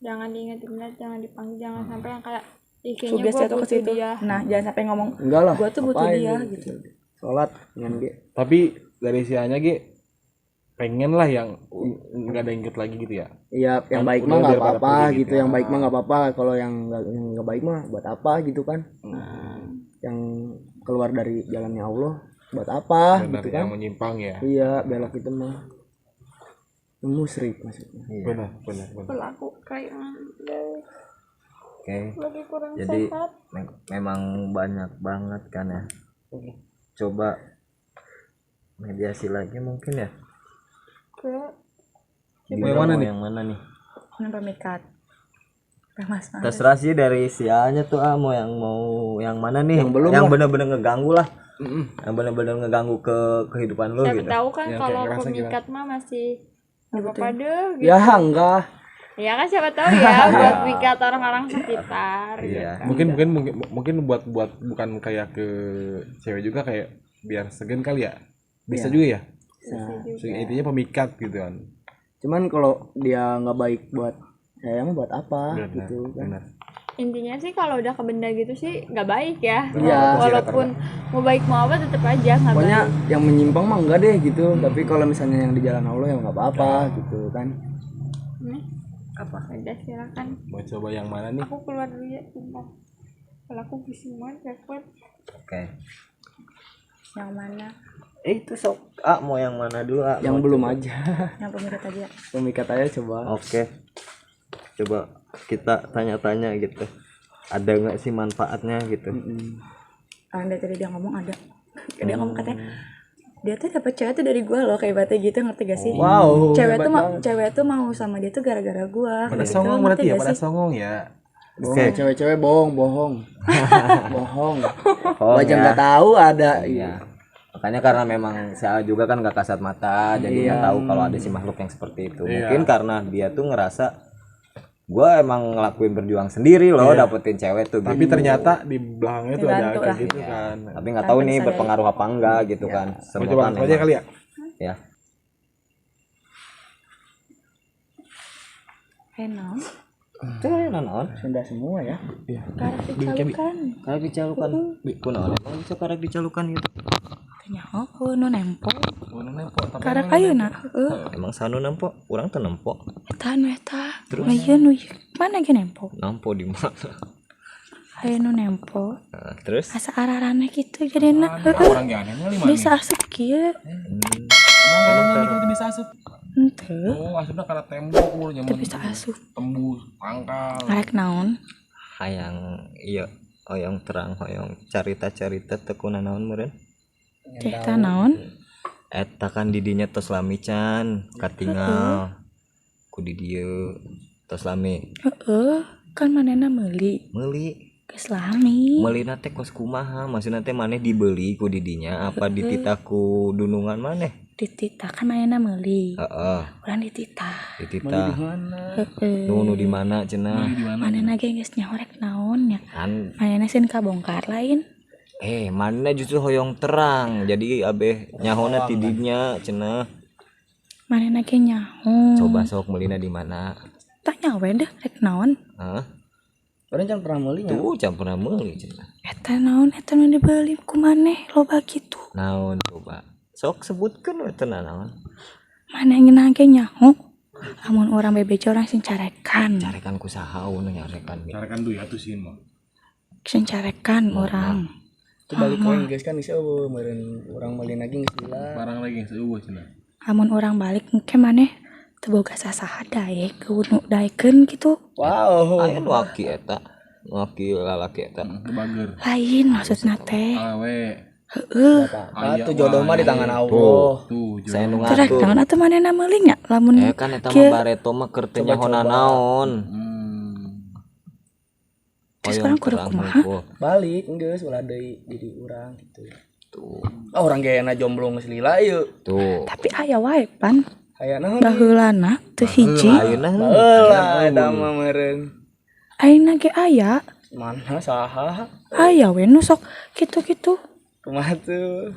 [SPEAKER 1] jangan diinget-inget, jangan dipanggil, jangan sampai yang kayak ih kayaknya
[SPEAKER 4] Sugesti
[SPEAKER 1] gue
[SPEAKER 4] tuh ke
[SPEAKER 1] butuh
[SPEAKER 4] situ.
[SPEAKER 1] dia.
[SPEAKER 4] Nah jangan sampai ngomong
[SPEAKER 5] Enggak lah,
[SPEAKER 4] gue tuh butuh
[SPEAKER 5] ngapain
[SPEAKER 4] dia
[SPEAKER 5] lu
[SPEAKER 4] gitu.
[SPEAKER 5] sholat dengan dia.
[SPEAKER 2] Tapi dari si Anya pengen lah yang nggak ada inget lagi gitu ya.
[SPEAKER 5] Iya, yang
[SPEAKER 2] Kan
[SPEAKER 5] baik
[SPEAKER 2] udah
[SPEAKER 5] mah nggak
[SPEAKER 2] daripada
[SPEAKER 5] apa-apa
[SPEAKER 2] pergi
[SPEAKER 5] gitu,
[SPEAKER 2] gitu.
[SPEAKER 5] yang baik mah nggak apa-apa. Kalau yang nggak baik mah buat apa gitu kan? Yang keluar dari jalannya Allah buat apa
[SPEAKER 2] Benar
[SPEAKER 5] gitu
[SPEAKER 2] yang
[SPEAKER 5] kan?
[SPEAKER 2] menyimpang ya.
[SPEAKER 5] Iya, belok itu mah musyrik maksudnya.
[SPEAKER 2] Benar.
[SPEAKER 1] Pelaku kayak
[SPEAKER 3] Oke.
[SPEAKER 1] lagi kurang
[SPEAKER 3] Jadi
[SPEAKER 1] sehat.
[SPEAKER 3] memang banyak banget kan ya. Coba mediasi lagi mungkin ya.
[SPEAKER 1] Ke
[SPEAKER 3] Gimana yang mana nih?
[SPEAKER 4] Pemikat. Mas,
[SPEAKER 3] Terserah sih dari sianya tuh mau yang mana nih?
[SPEAKER 5] Yang belum
[SPEAKER 3] yang
[SPEAKER 5] lah.
[SPEAKER 3] bener-bener ngeganggu lah. Yang bener-bener ngeganggu ke kehidupan lu
[SPEAKER 1] siapa
[SPEAKER 3] gitu.
[SPEAKER 1] tahu kan
[SPEAKER 2] Yang
[SPEAKER 1] kalau
[SPEAKER 2] kayak ngerasa
[SPEAKER 1] pemikat mah masih apa pada gitu.
[SPEAKER 5] Ya enggak.
[SPEAKER 1] Ya kan siapa tahu ya buat mikat orang-orang sekitar.
[SPEAKER 3] Iya.
[SPEAKER 2] Mungkin buat bukan kayak ke cewek juga, kayak biar segen kali ya. Bisa juga ya. So, intinya pemikat gitu kan.
[SPEAKER 5] Cuman kalau dia nggak baik buat saya mah buat apa
[SPEAKER 2] Benar,
[SPEAKER 5] gitu kan?
[SPEAKER 2] benar.
[SPEAKER 1] Intinya sih kalau udah ke benda gitu sih nggak baik ya.
[SPEAKER 5] Iya.
[SPEAKER 1] Walaupun mau baik mau apa tetap aja nggak
[SPEAKER 5] Pokoknya
[SPEAKER 1] baik.
[SPEAKER 5] yang menyimpang mah enggak deh gitu. Tapi kalau misalnya yang di jalan Allah ya nggak apa-apa gitu kan?
[SPEAKER 1] Nih,
[SPEAKER 3] Apa?
[SPEAKER 1] udah silakan.
[SPEAKER 2] Mau coba yang mana nih?
[SPEAKER 1] Aku keluar dulu ya, bentar. Kalau aku pusing banget repot.
[SPEAKER 3] Oke.
[SPEAKER 4] yang mana?
[SPEAKER 3] Itu sok mau yang mana dulu
[SPEAKER 5] Yang belum aja.
[SPEAKER 4] Yang pemikat aja.
[SPEAKER 5] Pemikat aja coba.
[SPEAKER 3] Oke. Coba kita tanya-tanya gitu. Ada nggak sih manfaatnya gitu?
[SPEAKER 4] Dari tadi dia ngomong ada. Dia ngomong katanya dia tuh dapet cewek tuh dari gue loh, kayak bate gitu, ngerti gak sih?
[SPEAKER 5] Wow.
[SPEAKER 4] Cewek tuh mau sama dia tuh gara-gara gue.
[SPEAKER 2] Pada songong berarti ya, pada songong ya.
[SPEAKER 5] Bohong, cewek-cewek bohong. Bohong.
[SPEAKER 3] Oh,
[SPEAKER 5] Gua aja
[SPEAKER 3] ya.
[SPEAKER 5] nggak tahu ada.
[SPEAKER 3] Iya. Makanya karena memang saya juga kan nggak kasat mata, jadi nggak tahu kalau ada si makhluk yang seperti itu. Mungkin karena dia tuh ngerasa gue emang ngelakuin berjuang sendiri loh, dapetin cewek tuh.
[SPEAKER 2] Tapi
[SPEAKER 3] gitu.
[SPEAKER 2] ternyata di belakangnya tuh ada
[SPEAKER 4] Dibantu
[SPEAKER 2] kayak
[SPEAKER 4] lah.
[SPEAKER 2] gitu kan.
[SPEAKER 3] Tapi nggak tahu nih berpengaruh apa enggak gitu kan.
[SPEAKER 2] Mau
[SPEAKER 3] Semua
[SPEAKER 2] coba
[SPEAKER 3] kan
[SPEAKER 2] aja
[SPEAKER 3] emang-
[SPEAKER 2] kali ya.
[SPEAKER 3] Ya.
[SPEAKER 4] Henol.
[SPEAKER 3] Coba naon?
[SPEAKER 5] Sunda semua ya.
[SPEAKER 4] Karek dicalukan.
[SPEAKER 3] Karek dicalukan. Kunaon? Bisa karek dicalukan gitu.
[SPEAKER 4] Tanya oh nu nempo. Karek ayeuna heueuh.
[SPEAKER 3] Emang sanu nempo? Urang teu nempo.
[SPEAKER 4] Eta nu eta. Terus nu ieu mana ge nempo?
[SPEAKER 3] Nempo di mana?
[SPEAKER 4] Aya nu nempo.
[SPEAKER 3] Nah, terus
[SPEAKER 4] Asa ararane kitu jadina heueuh.
[SPEAKER 2] Orang yang aneh lima nih.
[SPEAKER 4] Bisa asup kieu.
[SPEAKER 2] Emang bisa asup.
[SPEAKER 4] Henteu.
[SPEAKER 2] Oh, asupnya karena tembok udah
[SPEAKER 4] Teu bisa asup.
[SPEAKER 2] tembus pangkal.
[SPEAKER 4] Ngarek naon?
[SPEAKER 3] hayang iya hoyong terang hoyong carita-carita teu kunaon meureun.
[SPEAKER 4] Cerita naon?
[SPEAKER 3] Eta kan didinya tos lami can katinggal ku di dieu tos lami
[SPEAKER 4] Heeh, kan manehna meuli.
[SPEAKER 3] meuli
[SPEAKER 4] Geus lami.
[SPEAKER 3] meulina teh kos kumaha maksudna teh maneh dibeli ku didinya apa dititah ku dunungan maneh
[SPEAKER 4] Dititah kan manehna meuli.
[SPEAKER 3] heeh
[SPEAKER 4] Urang dititah.
[SPEAKER 3] dititah
[SPEAKER 4] Heeh.
[SPEAKER 3] nu di mana cenah
[SPEAKER 4] Manehna ge geus nyaorek naon nya.
[SPEAKER 3] kan
[SPEAKER 4] Manehna sieun kabongkar lain.
[SPEAKER 3] maneh justru hoyong terang jadi abeh nyahona tidinya cenah
[SPEAKER 4] Manehna ge nyaho.
[SPEAKER 3] coba sok meulina di mana
[SPEAKER 4] Tanya we deh rek naon?
[SPEAKER 3] hah
[SPEAKER 5] Orang jangan pernah melihat.
[SPEAKER 3] tuh can pernah meuli cenah
[SPEAKER 4] Eta naon eta nu dibeli ku maneh loba kitu.
[SPEAKER 3] Naon coba sok sebutkeun we teu naon.
[SPEAKER 4] Maneh nage nyaho. Lamun urang bebece orang sing carekan.
[SPEAKER 3] Carekan ku saha nu nyarekan ge.
[SPEAKER 2] Carakan tuh ya tuh sih mah.
[SPEAKER 4] Sing carekan urang.
[SPEAKER 5] Itu balik lagi guys kan bisa meureun urang meuli lagi geus lila.
[SPEAKER 2] Barang lagi seueuh cenah.
[SPEAKER 4] Lamun urang balik engke maneh teu boga sasaha daek kudu daekeun gitu.
[SPEAKER 5] Wow.
[SPEAKER 3] Aya nu aki eta. Nu aki lalaki eta.
[SPEAKER 2] Bager.
[SPEAKER 4] Lain maksudna teh.
[SPEAKER 2] Awe.
[SPEAKER 4] Heeh.
[SPEAKER 5] Apa tuh jodoh mah di tangan Allah.
[SPEAKER 2] Tuh,
[SPEAKER 3] Saya nu
[SPEAKER 4] Terus
[SPEAKER 3] ngatur.
[SPEAKER 4] naon atuh manehna meuli nya lamun
[SPEAKER 3] Kan eta mah bareto mah keur teu nyahonan naon.
[SPEAKER 4] Terus orang kudu kumaha?
[SPEAKER 5] Balik geus ulah deui jadi urang gitu.
[SPEAKER 3] Tuh.
[SPEAKER 5] Urang ge na jomblo geus lila ieu.
[SPEAKER 3] Tuh.
[SPEAKER 4] Tapi aya wae pan
[SPEAKER 5] Aya naon?
[SPEAKER 4] baheulana teu hiji.
[SPEAKER 3] Ayeuna
[SPEAKER 5] Baheula eta mah meureun.
[SPEAKER 4] Ayeuna ge aya.
[SPEAKER 5] Mana saha?
[SPEAKER 4] Aya we nu sok kitu-kitu.
[SPEAKER 5] Kumaha tuh?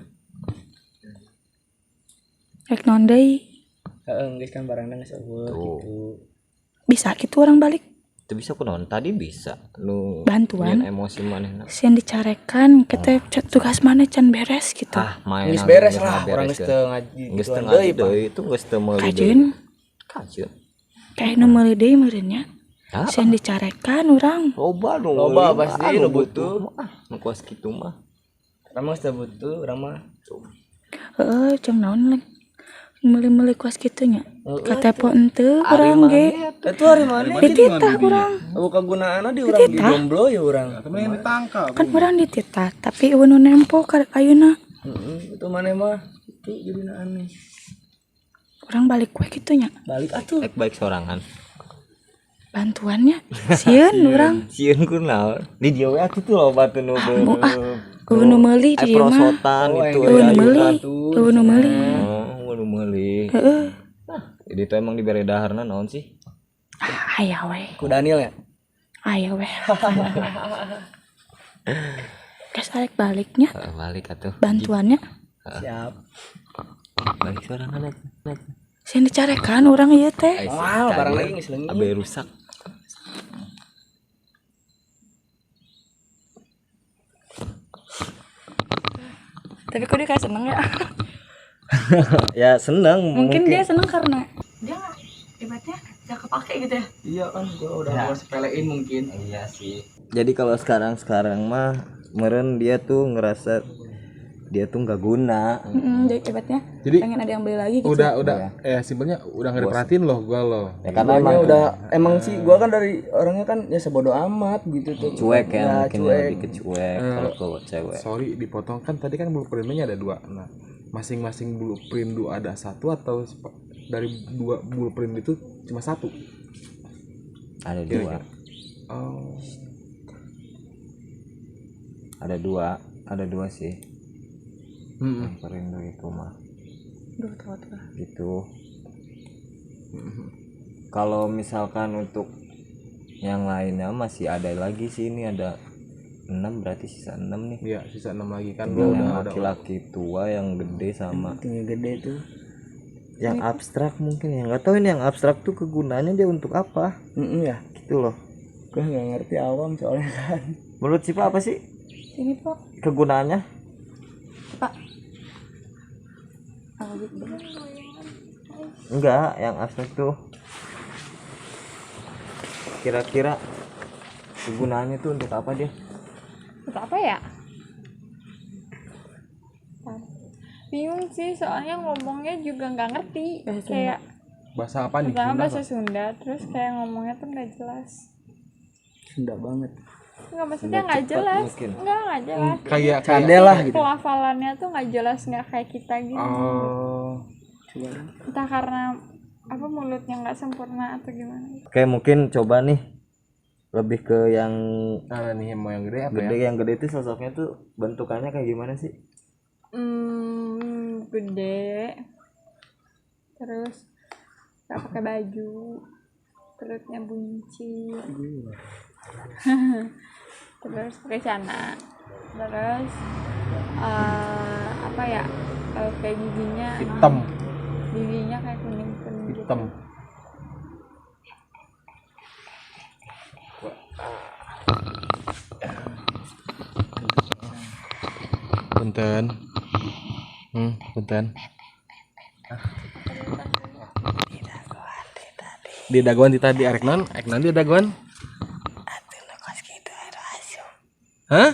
[SPEAKER 4] Rek naon deui?
[SPEAKER 5] Heeh, geus kan barangna geus eueuh
[SPEAKER 3] Tuh.
[SPEAKER 5] gitu.
[SPEAKER 4] Bisa kitu orang balik
[SPEAKER 3] teu bisa kunaon tadi bisa nu
[SPEAKER 4] bantuan.
[SPEAKER 3] nyen emosi manehna.
[SPEAKER 4] Sieun dicarekan kita tugas mana can beres gitu.
[SPEAKER 3] Main
[SPEAKER 5] Geus beres lah, urang geus teu ngaji.
[SPEAKER 3] geus teu
[SPEAKER 5] deui,
[SPEAKER 3] ngaji deui itu geus teu meuli
[SPEAKER 4] Kajeun
[SPEAKER 3] kajeun
[SPEAKER 4] kayak nu meuli deui meureunnya.
[SPEAKER 3] Ah,
[SPEAKER 4] Sieun dicarekan urang.
[SPEAKER 3] loba nu
[SPEAKER 5] Loba
[SPEAKER 3] meuli,
[SPEAKER 5] pasti,
[SPEAKER 3] nu
[SPEAKER 5] nu butuh.
[SPEAKER 3] nu kuas kitu mah
[SPEAKER 5] Urang mah geus teu butuh, urang mah.
[SPEAKER 4] Heeh, jeung naon lek meuli-meuli kuas kitu nya.
[SPEAKER 5] Heeh,
[SPEAKER 4] Katepo henteu urang ge.
[SPEAKER 5] Itu hari mana?
[SPEAKER 4] Dititah urang.
[SPEAKER 5] Oh, kagunaanna di urang di jomblo ya urang.
[SPEAKER 2] Tapi yang ditangkap.
[SPEAKER 4] Kan urang dititah tapi eueuh nu nempo ka ayeuna.
[SPEAKER 5] Heeh, itu maneh mah itu jadina aneh.
[SPEAKER 4] Urang balik we kitu nya.
[SPEAKER 5] Balik atuh.
[SPEAKER 3] baik sorangan
[SPEAKER 4] Bantuannya sieun urang.
[SPEAKER 3] sieun kunaon di dieu we atuh tuh loba teu nu
[SPEAKER 4] Eueuh nu meuli di dieu mah.
[SPEAKER 3] prosotan itu
[SPEAKER 4] Eueuh nu
[SPEAKER 3] aya
[SPEAKER 4] meuli. Eueuh nu meuli.
[SPEAKER 3] nu meuli
[SPEAKER 4] Heeh.
[SPEAKER 3] jadi itu emang dibere daharna naon sih
[SPEAKER 4] Aya we.
[SPEAKER 5] Ku Daniel ya.
[SPEAKER 4] Aya we. Kes arek baliknya
[SPEAKER 3] balik atuh
[SPEAKER 4] bantuannya
[SPEAKER 5] Siap.
[SPEAKER 3] balik sorangan atuh
[SPEAKER 4] sieun dicarekan urang ieu teh.
[SPEAKER 5] Wow, barang lagi geus leungit.
[SPEAKER 3] abe rusak
[SPEAKER 4] Tapi kok dia kayak seneng ya?
[SPEAKER 3] ya seneng
[SPEAKER 4] Mungkin dia seneng karena dia nggak ibaratnya gak kepake gitu ya.
[SPEAKER 5] Iya kan gua udah sepelein mungkin.
[SPEAKER 3] iya sih jadi kalau sekarang mah meren dia tuh ngerasa dia tuh nggak guna
[SPEAKER 4] Jadi ibaratnya
[SPEAKER 2] Jadi
[SPEAKER 4] pengen ada yang beli lagi gitu.
[SPEAKER 2] udah simpelnya udah nggak diperhatiin loh gua loh.
[SPEAKER 3] ya karena
[SPEAKER 5] Emang
[SPEAKER 3] emang
[SPEAKER 5] udah emang sih gua kan dari orangnya kan ya sebodoh amat gitu tuh.
[SPEAKER 3] cuek ya mungkin
[SPEAKER 5] cuek.
[SPEAKER 3] lebih ke cuek kalau ke cewek
[SPEAKER 2] Sorry dipotong kan tadi kan blueprintnya ada dua. Nah masing-masing blueprint ada satu atau dari dua blueprint itu cuma satu.
[SPEAKER 3] ada dua
[SPEAKER 2] Oh.
[SPEAKER 3] ada dua sih yang perindu itu mah
[SPEAKER 4] Duh, tahu.
[SPEAKER 3] gitu kalau misalkan untuk yang lainnya masih ada lagi sih ini ada 6 berarti sisa 6 nih
[SPEAKER 2] Iya sisa 6 lagi kan
[SPEAKER 3] tinggal
[SPEAKER 2] gua
[SPEAKER 3] yang
[SPEAKER 2] udah
[SPEAKER 3] laki-laki tua yang gede sama
[SPEAKER 5] Tinggi gede tuh.
[SPEAKER 3] yang abstrak mungkin ya nggak tahu ini yang abstrak tuh kegunaannya dia untuk apa
[SPEAKER 5] Ya.
[SPEAKER 3] gitu loh
[SPEAKER 5] Gua nggak ngerti awam soalnya kan.
[SPEAKER 3] menurut Cipa apa sih
[SPEAKER 4] Ini Pak.
[SPEAKER 3] kegunaannya
[SPEAKER 4] Pak. Apa gitu?
[SPEAKER 3] enggak yang abstrak tuh kira-kira kegunaannya tuh untuk apa dia
[SPEAKER 1] Untuk apa ya? Bingung sih soalnya ngomongnya juga nggak ngerti. Kayak
[SPEAKER 2] bahasa apa nih?
[SPEAKER 1] pertama
[SPEAKER 2] Sunda
[SPEAKER 1] bahasa
[SPEAKER 2] apa?
[SPEAKER 1] Sunda, terus kayak ngomongnya tuh nggak jelas.
[SPEAKER 5] Sunda banget.
[SPEAKER 1] Nggak maksudnya nggak jelas.
[SPEAKER 3] mungkin.
[SPEAKER 1] Nggak jelas.
[SPEAKER 2] Kayak
[SPEAKER 5] Cadel lah gitu.
[SPEAKER 1] Pelafalannya tuh nggak jelas, nggak kayak kita gitu.
[SPEAKER 2] Oh.
[SPEAKER 1] Entah karena apa mulutnya nggak sempurna atau gimana.
[SPEAKER 3] oke mungkin coba nih lebih ke yang
[SPEAKER 2] Nah nih mau yang gede apa
[SPEAKER 3] gede
[SPEAKER 2] ya?
[SPEAKER 3] yang gede itu sosoknya tuh bentukannya kayak gimana sih
[SPEAKER 1] Gede. Terus nggak pakai baju. Perutnya buncit. Terus pakai celana. Terus apa ya? Kayak giginya
[SPEAKER 2] Hitam.
[SPEAKER 1] giginya kayak kuning gitu.
[SPEAKER 2] Hitam. Punten. Punten. Di daguan di tadi arek non di daguan. Hah?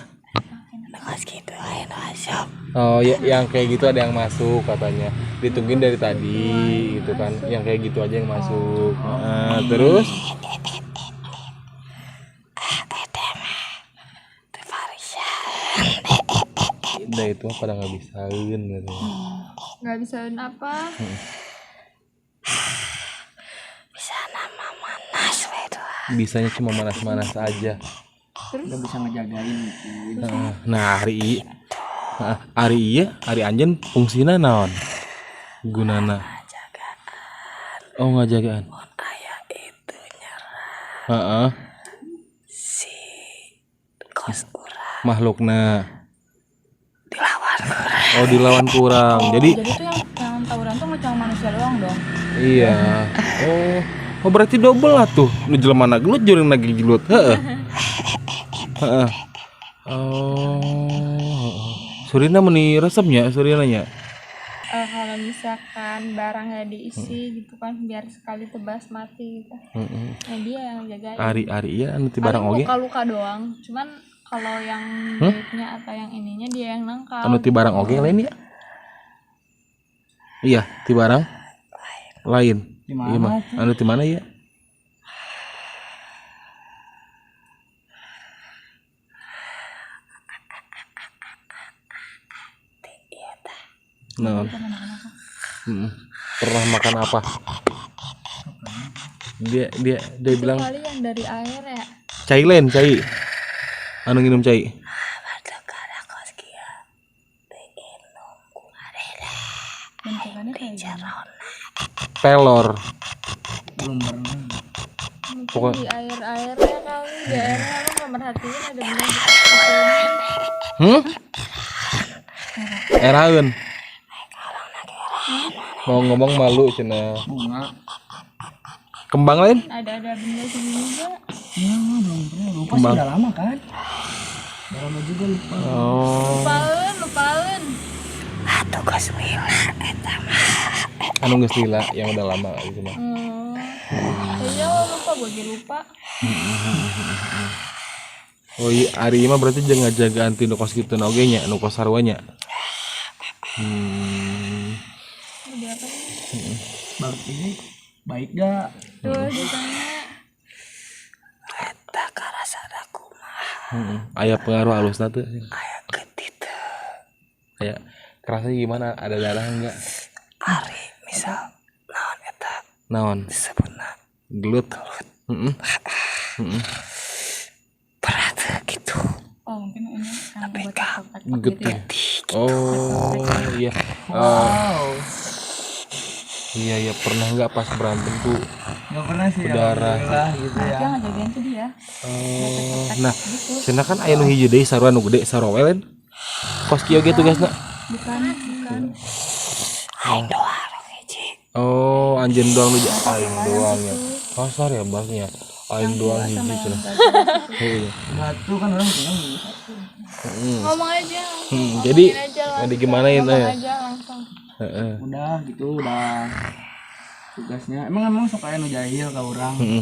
[SPEAKER 2] Oh ya, yang kayak gitu ada yang masuk katanya. Ditungguin dari tadi gitu kan. Yang kayak gitu aja yang masuk. Terus udah itu pada nggak bisain gitu.
[SPEAKER 1] Nggak bisa apa?
[SPEAKER 2] Bisanya cuma manas-manas aja.
[SPEAKER 5] Nggak bisa ngejagain gitu.
[SPEAKER 2] Nah hari anjeun fungsina naon gunana? Oh ngajagaan.
[SPEAKER 6] Aya itu nyerang si kos urang
[SPEAKER 2] Makhlukna
[SPEAKER 6] dilawan
[SPEAKER 2] dilawan kurang. Jadi
[SPEAKER 4] Jadi tuh yang tawuran tuh nggak cuma manusia doang dong.
[SPEAKER 2] iya. Oh berarti double lah tuh. Nu jelema gelut jeung lagi gelut. Heeh. Surina meni resepnya Surina nya.
[SPEAKER 1] Kalau misalkan barangnya diisi gitu kan biar sekali tebas mati gitu. Nah dia yang jagain.
[SPEAKER 2] Ari ya anu ti barang
[SPEAKER 1] Paling
[SPEAKER 2] oge.
[SPEAKER 1] luka-luka doang. Cuman kalau yang baiknya atau yang ininya dia yang nangkal.
[SPEAKER 2] Anu ti barang oge lain ya? Iya, ti barang lain.
[SPEAKER 5] Di mana
[SPEAKER 2] Iya mah. Anu ti mana ya? Nah. Pernah makan apa? Dia bilang
[SPEAKER 1] Kali yang dari air ya.
[SPEAKER 2] cai lain, cai. Anu nginum cai.
[SPEAKER 4] Bentukannya kayak gimana?
[SPEAKER 2] Pelor.
[SPEAKER 5] belum pernah.
[SPEAKER 1] Mungkin
[SPEAKER 2] Pokok-
[SPEAKER 1] di air-airnya kali. Di airnya lu nggak merhatiin ada benda gitu.
[SPEAKER 2] Eraeun. Mau ngomong malu cenah.
[SPEAKER 5] Bunga.
[SPEAKER 2] Kembang lain?
[SPEAKER 1] Ada benda segini juga.
[SPEAKER 5] Belum pernah. Lupa sih
[SPEAKER 2] Kembang.
[SPEAKER 5] udah lama kan. Udah lama juga lupa.
[SPEAKER 2] Oh.
[SPEAKER 1] Lupain.
[SPEAKER 6] tugas wila eta mah
[SPEAKER 2] Anu geus lila yang udah lama gitu mah.
[SPEAKER 1] Iya lupa gue lupa.
[SPEAKER 2] Oh iya, ari mah berarti jeung ngajagaan ti nu kos kitu na oge nya, nu kos sarua nya.
[SPEAKER 5] Baru ini baik gak?
[SPEAKER 1] Tuh ditanya.
[SPEAKER 6] eta karasana kumaha
[SPEAKER 2] Aya pengaruh halusna teu?
[SPEAKER 6] aya geutit
[SPEAKER 2] Kayak kerasnya gimana? Ada darah enggak?
[SPEAKER 6] ari misal naon eta
[SPEAKER 2] Naon?
[SPEAKER 6] disebutna
[SPEAKER 2] Gelut.
[SPEAKER 6] berat gitu
[SPEAKER 4] Oh mungkin ini yang buat otak-otak
[SPEAKER 2] Gelut
[SPEAKER 4] gitu ya.
[SPEAKER 2] Oh iya.
[SPEAKER 5] Wow.
[SPEAKER 2] Iya pernah nggak pas berantem tuh?
[SPEAKER 5] Gak pernah sih.
[SPEAKER 2] Udara.
[SPEAKER 5] Alhamdulillah gitu ya.
[SPEAKER 4] Dia ngejagain tuh dia.
[SPEAKER 2] Nah, cenah kan aya nu hiji deui sarua nu gede sarowe lain. Kos kieu ge tugasna.
[SPEAKER 4] Bukan.
[SPEAKER 6] aing doang hiji
[SPEAKER 2] Oh, anjeun doang nu aing doang ya. Kasar ya bahasnya. Aing doang hiji cenah. Heuh.
[SPEAKER 5] Batu kan orang punya
[SPEAKER 1] Ngomong aja.
[SPEAKER 2] Jadi
[SPEAKER 1] Aja
[SPEAKER 2] digimanain
[SPEAKER 1] ngomong
[SPEAKER 2] ya?
[SPEAKER 1] aja langsung.
[SPEAKER 2] Heeh.
[SPEAKER 5] udah gitu udah tugasnya emang sok aya nu jahil ka urang.
[SPEAKER 2] Heeh.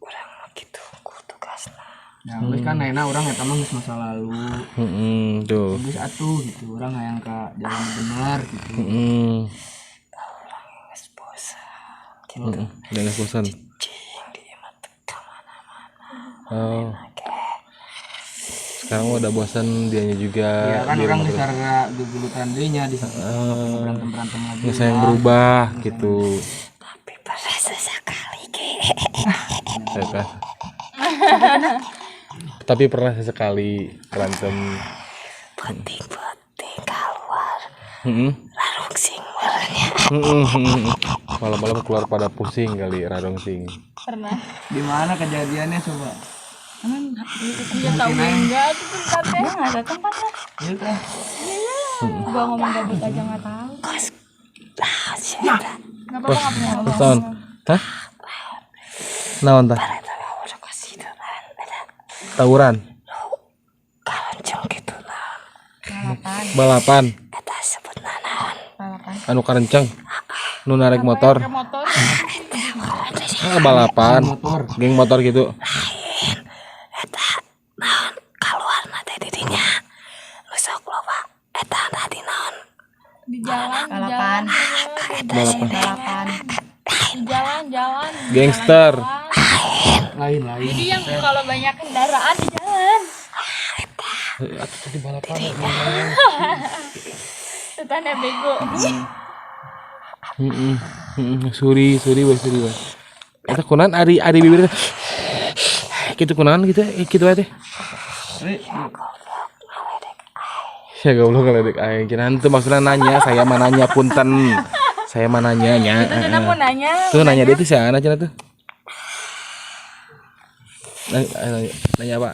[SPEAKER 6] urang mah gitu ku tugasna
[SPEAKER 5] Ya geus kan ayeuna urang eta mah geus masa lalu.
[SPEAKER 2] Tuh.
[SPEAKER 5] Geus atuh gitu urang hayang ka jalan bener gitu.
[SPEAKER 6] geus bosan
[SPEAKER 2] Udah nggak bosan.
[SPEAKER 6] cing di imah teu ka mana-mana
[SPEAKER 2] Oh. Sekarang udah bosan dianya juga.
[SPEAKER 5] Ya kan
[SPEAKER 2] di
[SPEAKER 5] orang
[SPEAKER 2] rumah terus.
[SPEAKER 5] disarga gegulutan deui nya di berantem lagi.
[SPEAKER 2] Nggak sayang berubah gitu.
[SPEAKER 6] tapi pernah sesekali ge
[SPEAKER 2] Ya kan? Tapi pernah sesekali berantem.
[SPEAKER 6] penting-penting keluar
[SPEAKER 2] Heeh.
[SPEAKER 6] larung sing merenya
[SPEAKER 2] Malam-malam keluar pada pusing kali radong sing.
[SPEAKER 1] Pernah.
[SPEAKER 5] Di mana kejadiannya coba?
[SPEAKER 1] Dia tahu enggak tuh tempatnya.
[SPEAKER 4] Dia nggak ada tempatnya.
[SPEAKER 5] Iya tah.
[SPEAKER 4] Gua ngomong gabut aja nggak tahu.
[SPEAKER 6] lah siapa
[SPEAKER 1] Enggak apa-apa enggak punya.
[SPEAKER 2] Naon? Hah? Naon tah?
[SPEAKER 6] eta mah udah
[SPEAKER 2] Tawuran.
[SPEAKER 6] Kalanceng gitu nah.
[SPEAKER 2] Balapan.
[SPEAKER 6] Eta sebutna naon?
[SPEAKER 2] Anu karenceng. Nu narik motor.
[SPEAKER 1] motor
[SPEAKER 2] Balapan. Geng motor gitu.
[SPEAKER 6] Eta naon? Kaluarna teh di dinya. Nu sok loba. Eta tadi naon?
[SPEAKER 1] di jalan
[SPEAKER 4] Balapan.
[SPEAKER 2] Balapan.
[SPEAKER 1] di jalan
[SPEAKER 2] Gangster.
[SPEAKER 5] lain
[SPEAKER 1] jadi yang kalau banyak kendaraan di jalan
[SPEAKER 2] Atuh tadi balapan.
[SPEAKER 1] itu tanda bego
[SPEAKER 2] Suri we. Eta kunaon ari bibir teh. Kitu kunaon gitu kitu teh. Ya goblok ngeledek aing. Kirain teu maksudna nanya, saya mah nanya punten. Saya mah nanya nya.
[SPEAKER 4] Itu mau nanya.
[SPEAKER 2] Tuh nanya dia tuh siapa cenah tuh? Nanya apa?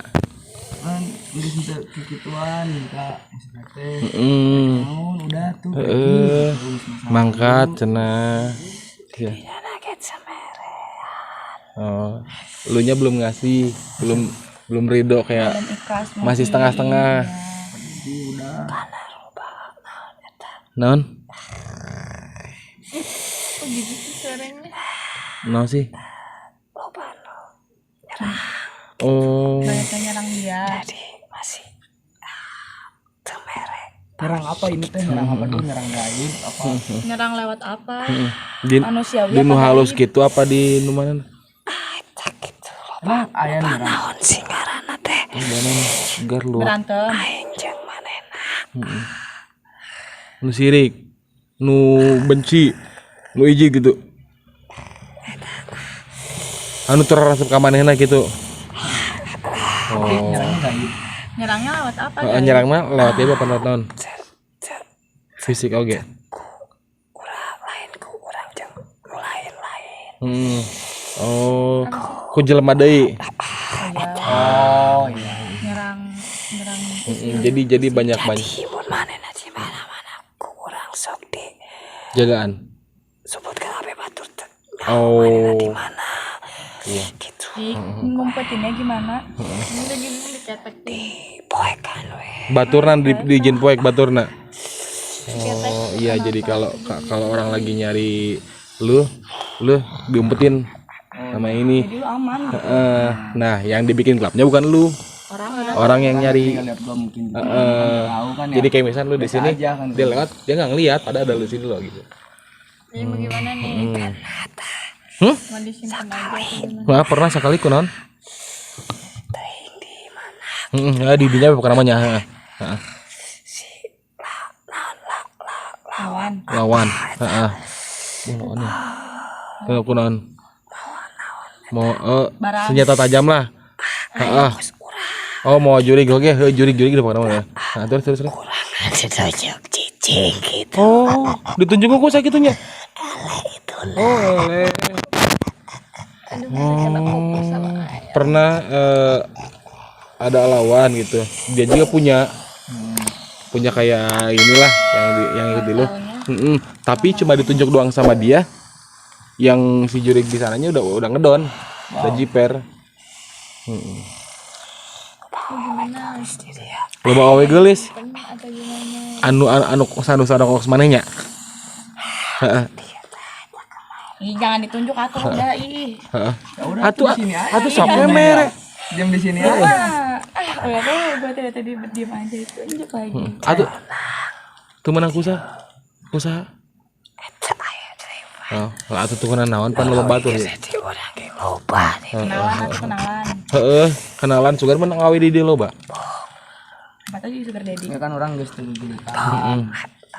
[SPEAKER 5] kan udah minta kekituan minta teh
[SPEAKER 2] Heeh.
[SPEAKER 5] udah tuh
[SPEAKER 2] Mangkat cenah. Ya.
[SPEAKER 6] Naget samere.
[SPEAKER 2] Oh, elunya belum ngasih, belum ridho kayak
[SPEAKER 4] Ikhlas
[SPEAKER 2] masih setengah-setengah. Naon?
[SPEAKER 1] kok gitu sih suaranya
[SPEAKER 2] Naon sih?
[SPEAKER 6] Loba nu
[SPEAKER 2] Oh,
[SPEAKER 4] banyak yang nyerang dia.
[SPEAKER 6] jadi masih teu mere.
[SPEAKER 5] nyerang apa ini teh nyerang apa tuh nyerang gaib apa
[SPEAKER 4] Nyerang lewat apa?
[SPEAKER 2] di
[SPEAKER 4] Manusiawi
[SPEAKER 2] di nu
[SPEAKER 4] apa
[SPEAKER 2] halus
[SPEAKER 4] gaib?
[SPEAKER 2] gitu apa di nu mana?
[SPEAKER 6] Eta gitu loba.
[SPEAKER 5] emang ayah nyerang
[SPEAKER 6] Naon sih ngaranna teh?
[SPEAKER 2] Mana? Gar lu.
[SPEAKER 4] Berantem.
[SPEAKER 6] Aing jeung manehna.
[SPEAKER 2] Nu sirik, nu benci, nu iji gitu. Anu terasap ka manehna gitu. Oh,
[SPEAKER 5] nyerangnya gaib
[SPEAKER 4] Nyerangnya lewat apa?
[SPEAKER 2] nyerang mah lewat dia apa nonton? Fisik oge.
[SPEAKER 6] Urang lain ku urang jeung nu lain-lain.
[SPEAKER 2] Oh, ku jelema deui.
[SPEAKER 5] oh iya
[SPEAKER 4] Nyerang
[SPEAKER 2] Jadi banyak
[SPEAKER 6] Jadi mun manehna di mana-mana ku urang sok di
[SPEAKER 2] jagaan.
[SPEAKER 6] sebutkan apa batur teh.
[SPEAKER 2] Oh,
[SPEAKER 6] Di mana?
[SPEAKER 2] iya.
[SPEAKER 6] Gitu.
[SPEAKER 4] di ngumpetinnya gimana?
[SPEAKER 1] udah gini diketek
[SPEAKER 6] Poekan we.
[SPEAKER 2] Baturna di jin poek baturna. Oh, iya jadi kalau orang lagi nyari lu diumpetin sama ini.
[SPEAKER 4] Jadi lu aman.
[SPEAKER 2] Nah, yang dibikin gelapnya bukan lu. Orang yang nyari.
[SPEAKER 5] lihat gua mungkin
[SPEAKER 2] Tahu
[SPEAKER 5] kan ya
[SPEAKER 2] Jadi kayak misal lu di sini,
[SPEAKER 5] aja kan.
[SPEAKER 2] dia lewat, dia nggak ngelihat, ada lu di sini loh gitu.
[SPEAKER 1] jadi bagaimana nih mau disimpan aja atau gimana
[SPEAKER 2] Wah, pernah sekali kunon. Ya di dinya apa namanya? Lawan. Heeh. Lawan. Kalau kunon. Mau senjata tajam lah. Heeh. Oh, mau jurig oke, jurig apa namanya? Nah, terus.
[SPEAKER 6] Kurangan sedojok cicing gitu.
[SPEAKER 2] Oh, ditunjuk kok sakitnya. Oh, ele. Pernah ada lawan gitu. Dia juga punya kayak inilah yang ikut dulu. Tapi cuma ditunjuk doang sama dia. Yang si jurig di sananya udah ngedon, udah jiper.
[SPEAKER 1] gimana
[SPEAKER 2] Loba awe geulis.
[SPEAKER 1] atau gimana
[SPEAKER 2] Anu sanu kos manehnya. Heeh.
[SPEAKER 4] Ih, jangan ditunjuk atuh udah ih.
[SPEAKER 2] Heeh.
[SPEAKER 5] Ya udah
[SPEAKER 2] Atuh sampe mere.
[SPEAKER 5] diam di sini aja
[SPEAKER 4] Udah tuh gue tadi diem aja itu tunjuk lagi.
[SPEAKER 2] Atuh. Tuh menang kusaha.
[SPEAKER 6] Eta aya deui.
[SPEAKER 2] Oh, lah atuh tuh naon pan loba batur.
[SPEAKER 6] Jadi orang ge loba nih.
[SPEAKER 4] Kenalan.
[SPEAKER 2] Heeh, kenalan sugar menang awe di dia loba.
[SPEAKER 4] Apa tadi sugar daddy?
[SPEAKER 5] ya kan orang geus teu gelutan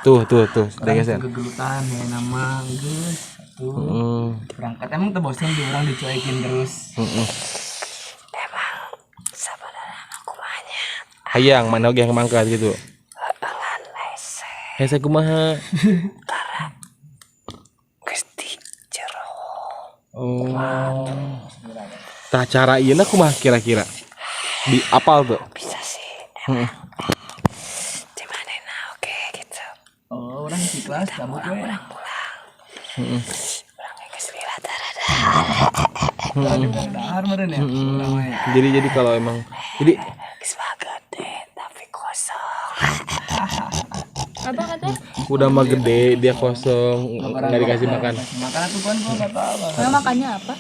[SPEAKER 2] Tuh, udah geser.
[SPEAKER 5] gelutan ya nama geus tuh berangkat emang teu bosan di orang dicuekin terus
[SPEAKER 6] Emang sabarana mah kumanya.
[SPEAKER 2] Hayang mana oge yang mangkat gitu.
[SPEAKER 6] Dengan hese
[SPEAKER 2] Hese kumaha?
[SPEAKER 6] Gusti jero.
[SPEAKER 2] Oh. Tah cara ieu kumaha kira-kira? Di apal tuh.
[SPEAKER 6] Bisa sih. Emang. Di manehna oke gitu.
[SPEAKER 5] oh orang di kelas cabut we
[SPEAKER 6] Orang geus lila darah.
[SPEAKER 5] dahar meureun ya orang mah ya
[SPEAKER 2] Jadi kalau emang Jadi
[SPEAKER 6] Mah gede tapi kosong.
[SPEAKER 1] Apa katanya?
[SPEAKER 2] udah mah gede dia kosong nggak dikasih makan.
[SPEAKER 5] Makan tuh kan gua enggak tahu.
[SPEAKER 4] Nah, makannya apa?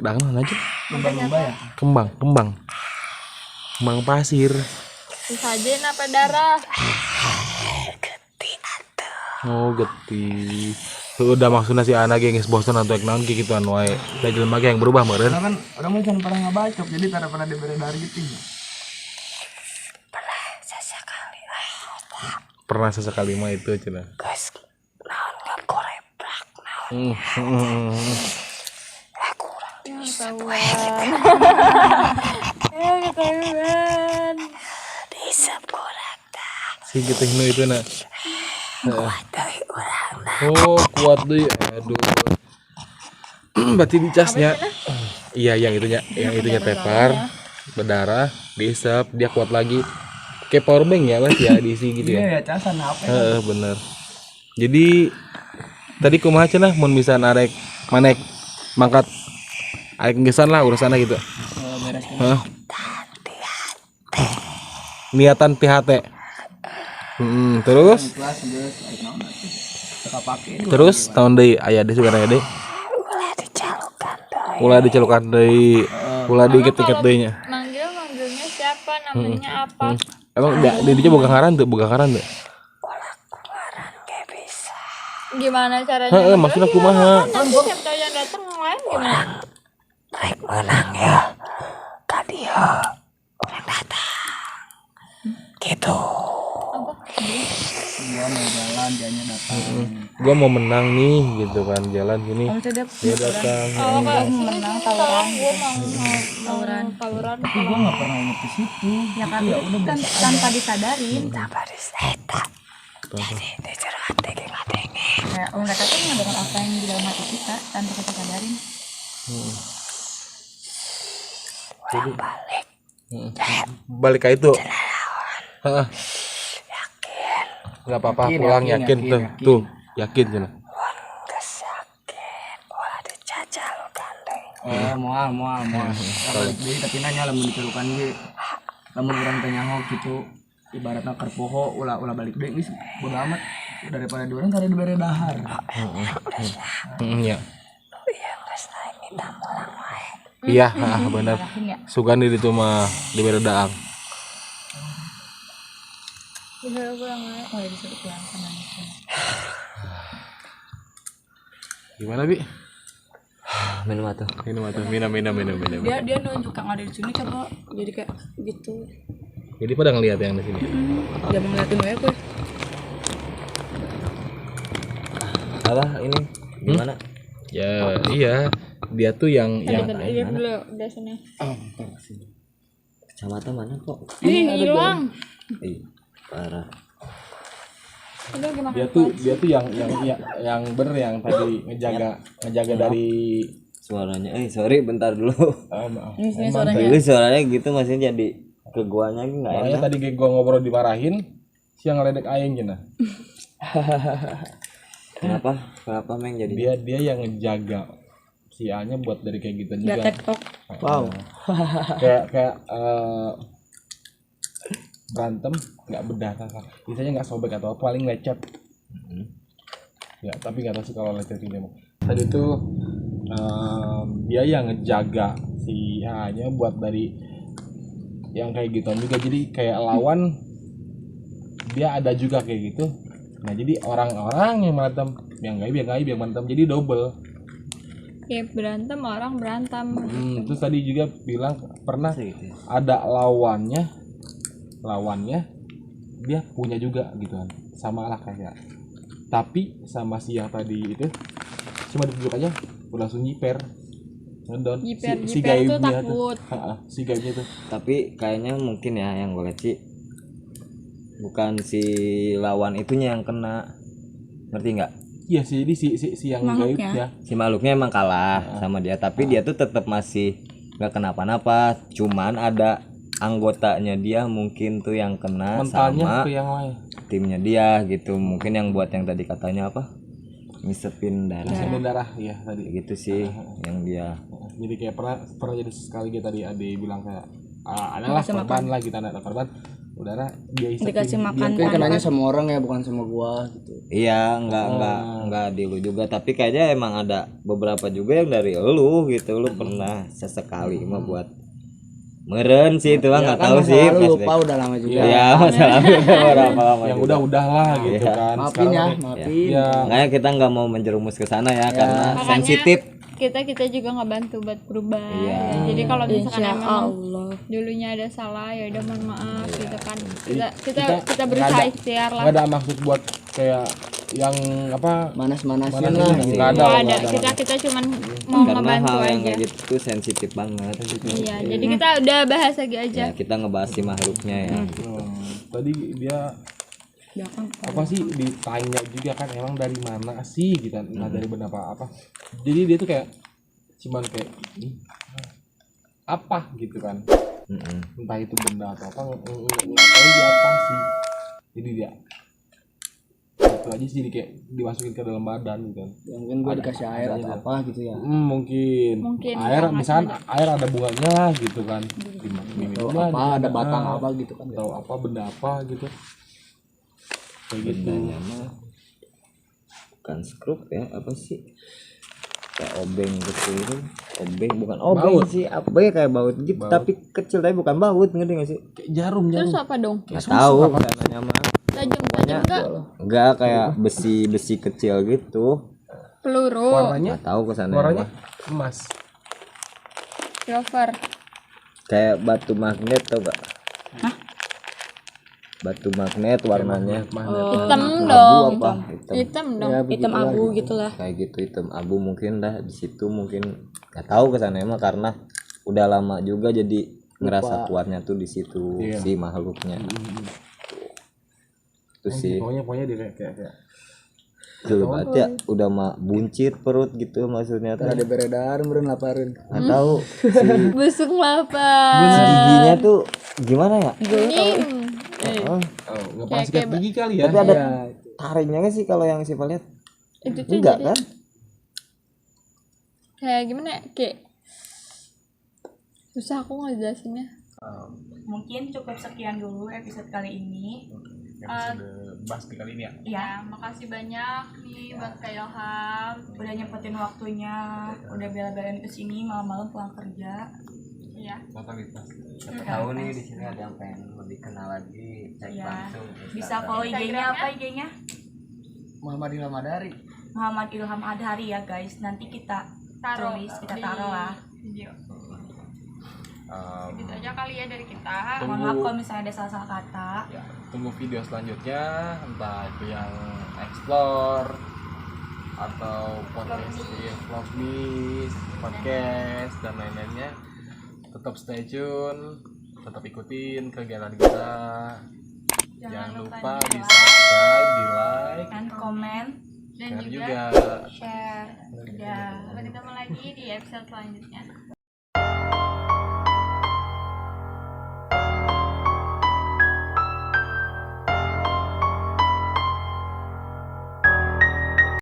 [SPEAKER 2] Dangan aja.
[SPEAKER 5] Lumba-lumba ya.
[SPEAKER 2] Kembang pasir.
[SPEAKER 1] Disajiin apa darah?
[SPEAKER 2] Oh geti. Udah maksudnya si anak yang bosan atau yang naon gitu anu wae. Da jelema ge yang berubah meureun.
[SPEAKER 5] Karena kan orang mungkin pernah ngebacok jadi tara pernah diberi dari gitu.
[SPEAKER 2] Pernah sesekali mah itu cenah.
[SPEAKER 6] Guys, naon ngakorebrak naon.
[SPEAKER 1] Ya ketahuan. Ya ketahuan.
[SPEAKER 6] Disep korek dah.
[SPEAKER 2] Si gitu hinu itu na.
[SPEAKER 6] Kuat dari orang nah.
[SPEAKER 2] Oh kuat deh. Aduh. Berarti dicasnya. Iya yang itunya tepar, berdarah, diisep, dia kuat lagi. Kayak powerbank ya mas ya diisi gitu ya.
[SPEAKER 5] Iya ya casan apa?
[SPEAKER 2] Bener. Jadi tadi kumaha cenah mun bisa narek manek mangkat arek gesan lah urusanna gitu. Heeh. Niatan PHT. Terus
[SPEAKER 5] Kelas geus naon atuh. Teka pake.
[SPEAKER 2] terus tahun deui aya deui sugan aya deui. Ulah dicelukan deui. Ulah diiket-iket deui nya.
[SPEAKER 1] Manggilnya siapa? Namanya apa?
[SPEAKER 2] Emang dia boga ngaran teu?
[SPEAKER 1] Gimana caranya?
[SPEAKER 2] Heeh, maksudnya kumaha?
[SPEAKER 1] Nanti siapa yang datang yang lain gimana?
[SPEAKER 6] Rek menang ya. Kadia orang datang. Gitu.
[SPEAKER 5] Gua mau jalan dianya datang.
[SPEAKER 2] Gua mau menang nih gitu kan jalan gini.
[SPEAKER 4] Kamu tuh
[SPEAKER 2] Dia datang.
[SPEAKER 1] Oh, kalau
[SPEAKER 4] menang tawuran.
[SPEAKER 1] gue mau tawuran.
[SPEAKER 5] Gua enggak pernah inget ke situ.
[SPEAKER 4] Ya kan tanpa disadarin.
[SPEAKER 6] Tanpa diseta. Jadi disuruh hati ngadenge.
[SPEAKER 4] Kayak mereka tuh mendengar apa yang di dalam hati kita tanpa kita sadarin.
[SPEAKER 6] Orang balik.
[SPEAKER 2] Balik ke itu. Heeh.
[SPEAKER 6] Yakin.
[SPEAKER 2] Enggak apa-apa pulang yakin tuh. Tuh, yakin cenah.
[SPEAKER 6] Kesakin. Ulah dijajal gandeng.
[SPEAKER 5] Moal. Balik deui tapi nanya lamun dikelukan ge. Lamun urang teh nyaho gitu. Ibaratna keur poho ulah balik deui geus bodo amat daripada di urang tadi dibere dahar.
[SPEAKER 2] Iya.
[SPEAKER 6] Iya geus naik minta pulang wae.
[SPEAKER 2] Iya, benar. Sugan di ditu mah dibere daang.
[SPEAKER 1] Bisa pulang ya.
[SPEAKER 4] Oh ya disuruh pulang kan
[SPEAKER 2] Gimana, Bi?
[SPEAKER 3] Minum atuh.
[SPEAKER 2] Minum.
[SPEAKER 4] dia nunjuk yang ada di sini coba jadi kayak gitu.
[SPEAKER 2] Jadi pada ngelihat yang di sini.
[SPEAKER 4] Dia mau ngeliatin gue apa?
[SPEAKER 3] Apa ini? Gimana?
[SPEAKER 2] Ya, iya. Dia tuh yang
[SPEAKER 1] Iya dulu udah sini.
[SPEAKER 3] Kecamatan mana kok?
[SPEAKER 1] Ini hilang.
[SPEAKER 3] Ih, parah.
[SPEAKER 1] Udah gimana?
[SPEAKER 2] dia tuh yang bener yang tadi ngejaga dari
[SPEAKER 3] Suaranya. Sorry bentar dulu.
[SPEAKER 2] maaf.
[SPEAKER 4] Ini suaranya.
[SPEAKER 3] Dulu suaranya gitu masih jadi ke guanya nggak
[SPEAKER 2] Makanya
[SPEAKER 3] enak.
[SPEAKER 2] tadi gua ngobrol dimarahin, siang ngeledek aing cenah.
[SPEAKER 3] Kenapa Meng jadi?
[SPEAKER 2] Dia yang ngejaga si A-nya buat dari kayak gitu
[SPEAKER 4] Dia
[SPEAKER 2] juga.
[SPEAKER 4] TikTok.
[SPEAKER 5] Wow.
[SPEAKER 2] kayak berantem nggak bedah kakak. Biasanya nggak sobek atau apa, paling lecet. Ya tapi nggak tahu sih kalau lecet ini mah. Tadi tuh dia yang ngejaga si A-nya buat dari yang kayak gitu juga, jadi kayak lawan dia ada juga kayak gitu. Nah jadi orang-orang yang berantem yang gaib yang berantem jadi double.
[SPEAKER 1] Ya berantem orang berantem.
[SPEAKER 2] Terus tadi juga bilang pernah ada lawannya dia punya juga gitu kan, sama lah kayak, tapi sama si yang tadi itu cuma ditunjuk aja udah langsung jiper ngedon si
[SPEAKER 1] jiper tuh
[SPEAKER 2] gaibnya
[SPEAKER 1] takut.
[SPEAKER 2] Si gaibnya tuh.
[SPEAKER 3] Tapi kayaknya mungkin ya yang gue lihat sih bukan si lawan itunya yang kena, ngerti nggak?
[SPEAKER 2] Iya sih, jadi si yang
[SPEAKER 4] Makhluknya.
[SPEAKER 2] gaibnya.
[SPEAKER 3] Si makhluknya emang kalah sama dia, tapi dia tuh tetap masih nggak kenapa-napa, cuman ada anggotanya dia mungkin tuh yang kena
[SPEAKER 2] Mentalnya
[SPEAKER 3] sama
[SPEAKER 2] ke yang lain.
[SPEAKER 3] timnya dia gitu, mungkin yang buat yang tadi katanya apa, ngisepin darah
[SPEAKER 2] Sambil darah ya tadi.
[SPEAKER 3] gitu sih yang dia.
[SPEAKER 2] Jadi kayak pernah jadi sekali gitu tadi Ade bilang kayak adalah korban lah kita ada korban udara dia
[SPEAKER 4] dikasih makan
[SPEAKER 5] Mungkin kenanya sama orang ya, bukan sama gua gitu.
[SPEAKER 3] Iya, enggak di lu juga, tapi kayaknya emang ada beberapa juga yang dari lu gitu, lu pernah sesekali mah buat meren sih itu mah nggak tahu sih.
[SPEAKER 5] Lu lupa udah lama juga.
[SPEAKER 3] Iya, masalah udah berapa lama
[SPEAKER 2] yang
[SPEAKER 3] juga.
[SPEAKER 2] udah lah gitu kan.
[SPEAKER 5] Maafin ya,
[SPEAKER 2] Sekarang
[SPEAKER 5] maafin.
[SPEAKER 2] ya
[SPEAKER 3] Makanya kita nggak mau menjerumus ke sana ya karena
[SPEAKER 1] Makanya
[SPEAKER 3] sensitif.
[SPEAKER 1] kita juga nggak bantu buat berubah.
[SPEAKER 3] Iya.
[SPEAKER 1] Jadi kalau misalkan
[SPEAKER 4] Insya
[SPEAKER 1] emang
[SPEAKER 4] Allah.
[SPEAKER 1] dulunya ada salah ya udah mohon maaf gitu kan.
[SPEAKER 2] Kita
[SPEAKER 1] Kita berusaha
[SPEAKER 2] nggak ada-
[SPEAKER 1] ikhtiar lah.
[SPEAKER 2] nggak ada maksud buat kayak yang apa
[SPEAKER 5] Manas-manasin
[SPEAKER 2] Manasin
[SPEAKER 5] lah.
[SPEAKER 2] nggak
[SPEAKER 5] gitu.
[SPEAKER 2] ada.
[SPEAKER 1] Nggak ada. Kita cuman mau
[SPEAKER 3] Karena
[SPEAKER 1] ngebantu
[SPEAKER 3] hal yang
[SPEAKER 1] aja.
[SPEAKER 3] kayak gitu tuh sensitif banget.
[SPEAKER 1] Iya, jadi kita udah bahas lagi aja.
[SPEAKER 3] Ya, kita ngebahas si makhluknya ya.
[SPEAKER 2] tadi dia apa sih ditanya juga kan emang dari mana sih gitu nggak dari benda apa jadi dia tuh kayak cuman kayak ini apa gitu kan entah itu benda atau apa nggak tahu dia apa sih jadi dia itu aja sih jadi kayak dimasukin ke dalam badan gitu kan.
[SPEAKER 5] Ya, mungkin gua dikasih air atau apa gitu ya.
[SPEAKER 2] Mungkin air
[SPEAKER 1] karena
[SPEAKER 2] misalkan air ada bunganya lah gitu kan
[SPEAKER 5] Atau apa ada batang apa gitu kan.
[SPEAKER 2] atau apa benda apa gitu kayak gitu
[SPEAKER 3] Bendanya mah bukan skrup ya, apa sih? Kayak obeng kecil itu. Obeng bukan obeng
[SPEAKER 2] Baut.
[SPEAKER 3] sih, apa ya kayak baut gitu tapi kecil tapi bukan baut, ngerti nggak sih?
[SPEAKER 2] kayak jarum
[SPEAKER 1] Terus apa dong?
[SPEAKER 3] Nggak tahu katanya mah.
[SPEAKER 1] Tajam enggak?
[SPEAKER 3] Enggak kayak besi kecil gitu.
[SPEAKER 1] Peluru,
[SPEAKER 2] warnanya
[SPEAKER 3] Nggak tahu kesana
[SPEAKER 2] warnanya
[SPEAKER 3] mah.
[SPEAKER 2] emas
[SPEAKER 1] silver.
[SPEAKER 3] Kayak batu magnet tau gak? Batu magnet warnanya
[SPEAKER 1] Hitam
[SPEAKER 3] abu
[SPEAKER 1] dong.
[SPEAKER 3] apa?
[SPEAKER 1] Hitam dong.
[SPEAKER 5] Ya,
[SPEAKER 4] Hitam abu gitulah.
[SPEAKER 3] Kayak gitu hitam abu mungkin dah di situ mungkin nggak tahu kesana mah karena udah lama juga jadi ngerasa kuatnya tuh di situ si makhluknya. Itu sih
[SPEAKER 2] pokoknya dia kayak
[SPEAKER 3] dulu baca udah mah buncit perut gitu maksudnya tuh.
[SPEAKER 5] Ada beredar meureun lapareun.
[SPEAKER 3] Nggak tahu
[SPEAKER 1] Busuk lapar.
[SPEAKER 3] si giginya tuh gimana ya?
[SPEAKER 2] oh nggak pernah sikat gigi kali ya
[SPEAKER 3] Tapi ada taringnya nggak sih kalau yang Siva lihat?
[SPEAKER 1] Itu tuh
[SPEAKER 3] Enggak
[SPEAKER 1] jadi
[SPEAKER 3] kan?
[SPEAKER 1] kayak gimana ya? Kayak susah aku ngejelasinnya.
[SPEAKER 4] Mungkin cukup sekian dulu episode kali ini.
[SPEAKER 2] bahas kali ini ya
[SPEAKER 1] Ya, makasih banyak nih buat Kak Ilham.
[SPEAKER 4] Udah nyempetin waktunya, udah bela-belain kesini malam-malam pulang kerja.
[SPEAKER 1] Iya.
[SPEAKER 2] totalitas
[SPEAKER 3] Siapa tahu nih di sini ada yang pengen lebih kenal lagi, cek
[SPEAKER 4] Iya.
[SPEAKER 3] langsung.
[SPEAKER 4] Bisa follow IG-nya apa IG-nya?
[SPEAKER 5] Muhammad Ilham Adari.
[SPEAKER 4] Muhammad Ilham Adhari ya guys. Nanti kita tulis, kita taruh lah.
[SPEAKER 1] Video. Gitu aja kali ya dari kita.
[SPEAKER 4] Mohon maaf kalau misalnya ada salah-salah kata.
[SPEAKER 2] ya tunggu video selanjutnya entah itu yang explore atau podcast vlogmas podcast dan lain-lainnya tetap stay tune tetap ikutin kegiatan kita jangan lupa di subscribe di like
[SPEAKER 4] And comment.
[SPEAKER 1] Dan
[SPEAKER 2] share
[SPEAKER 1] juga
[SPEAKER 2] juga
[SPEAKER 1] share. Ya, sampai ketemu lagi di episode selanjutnya.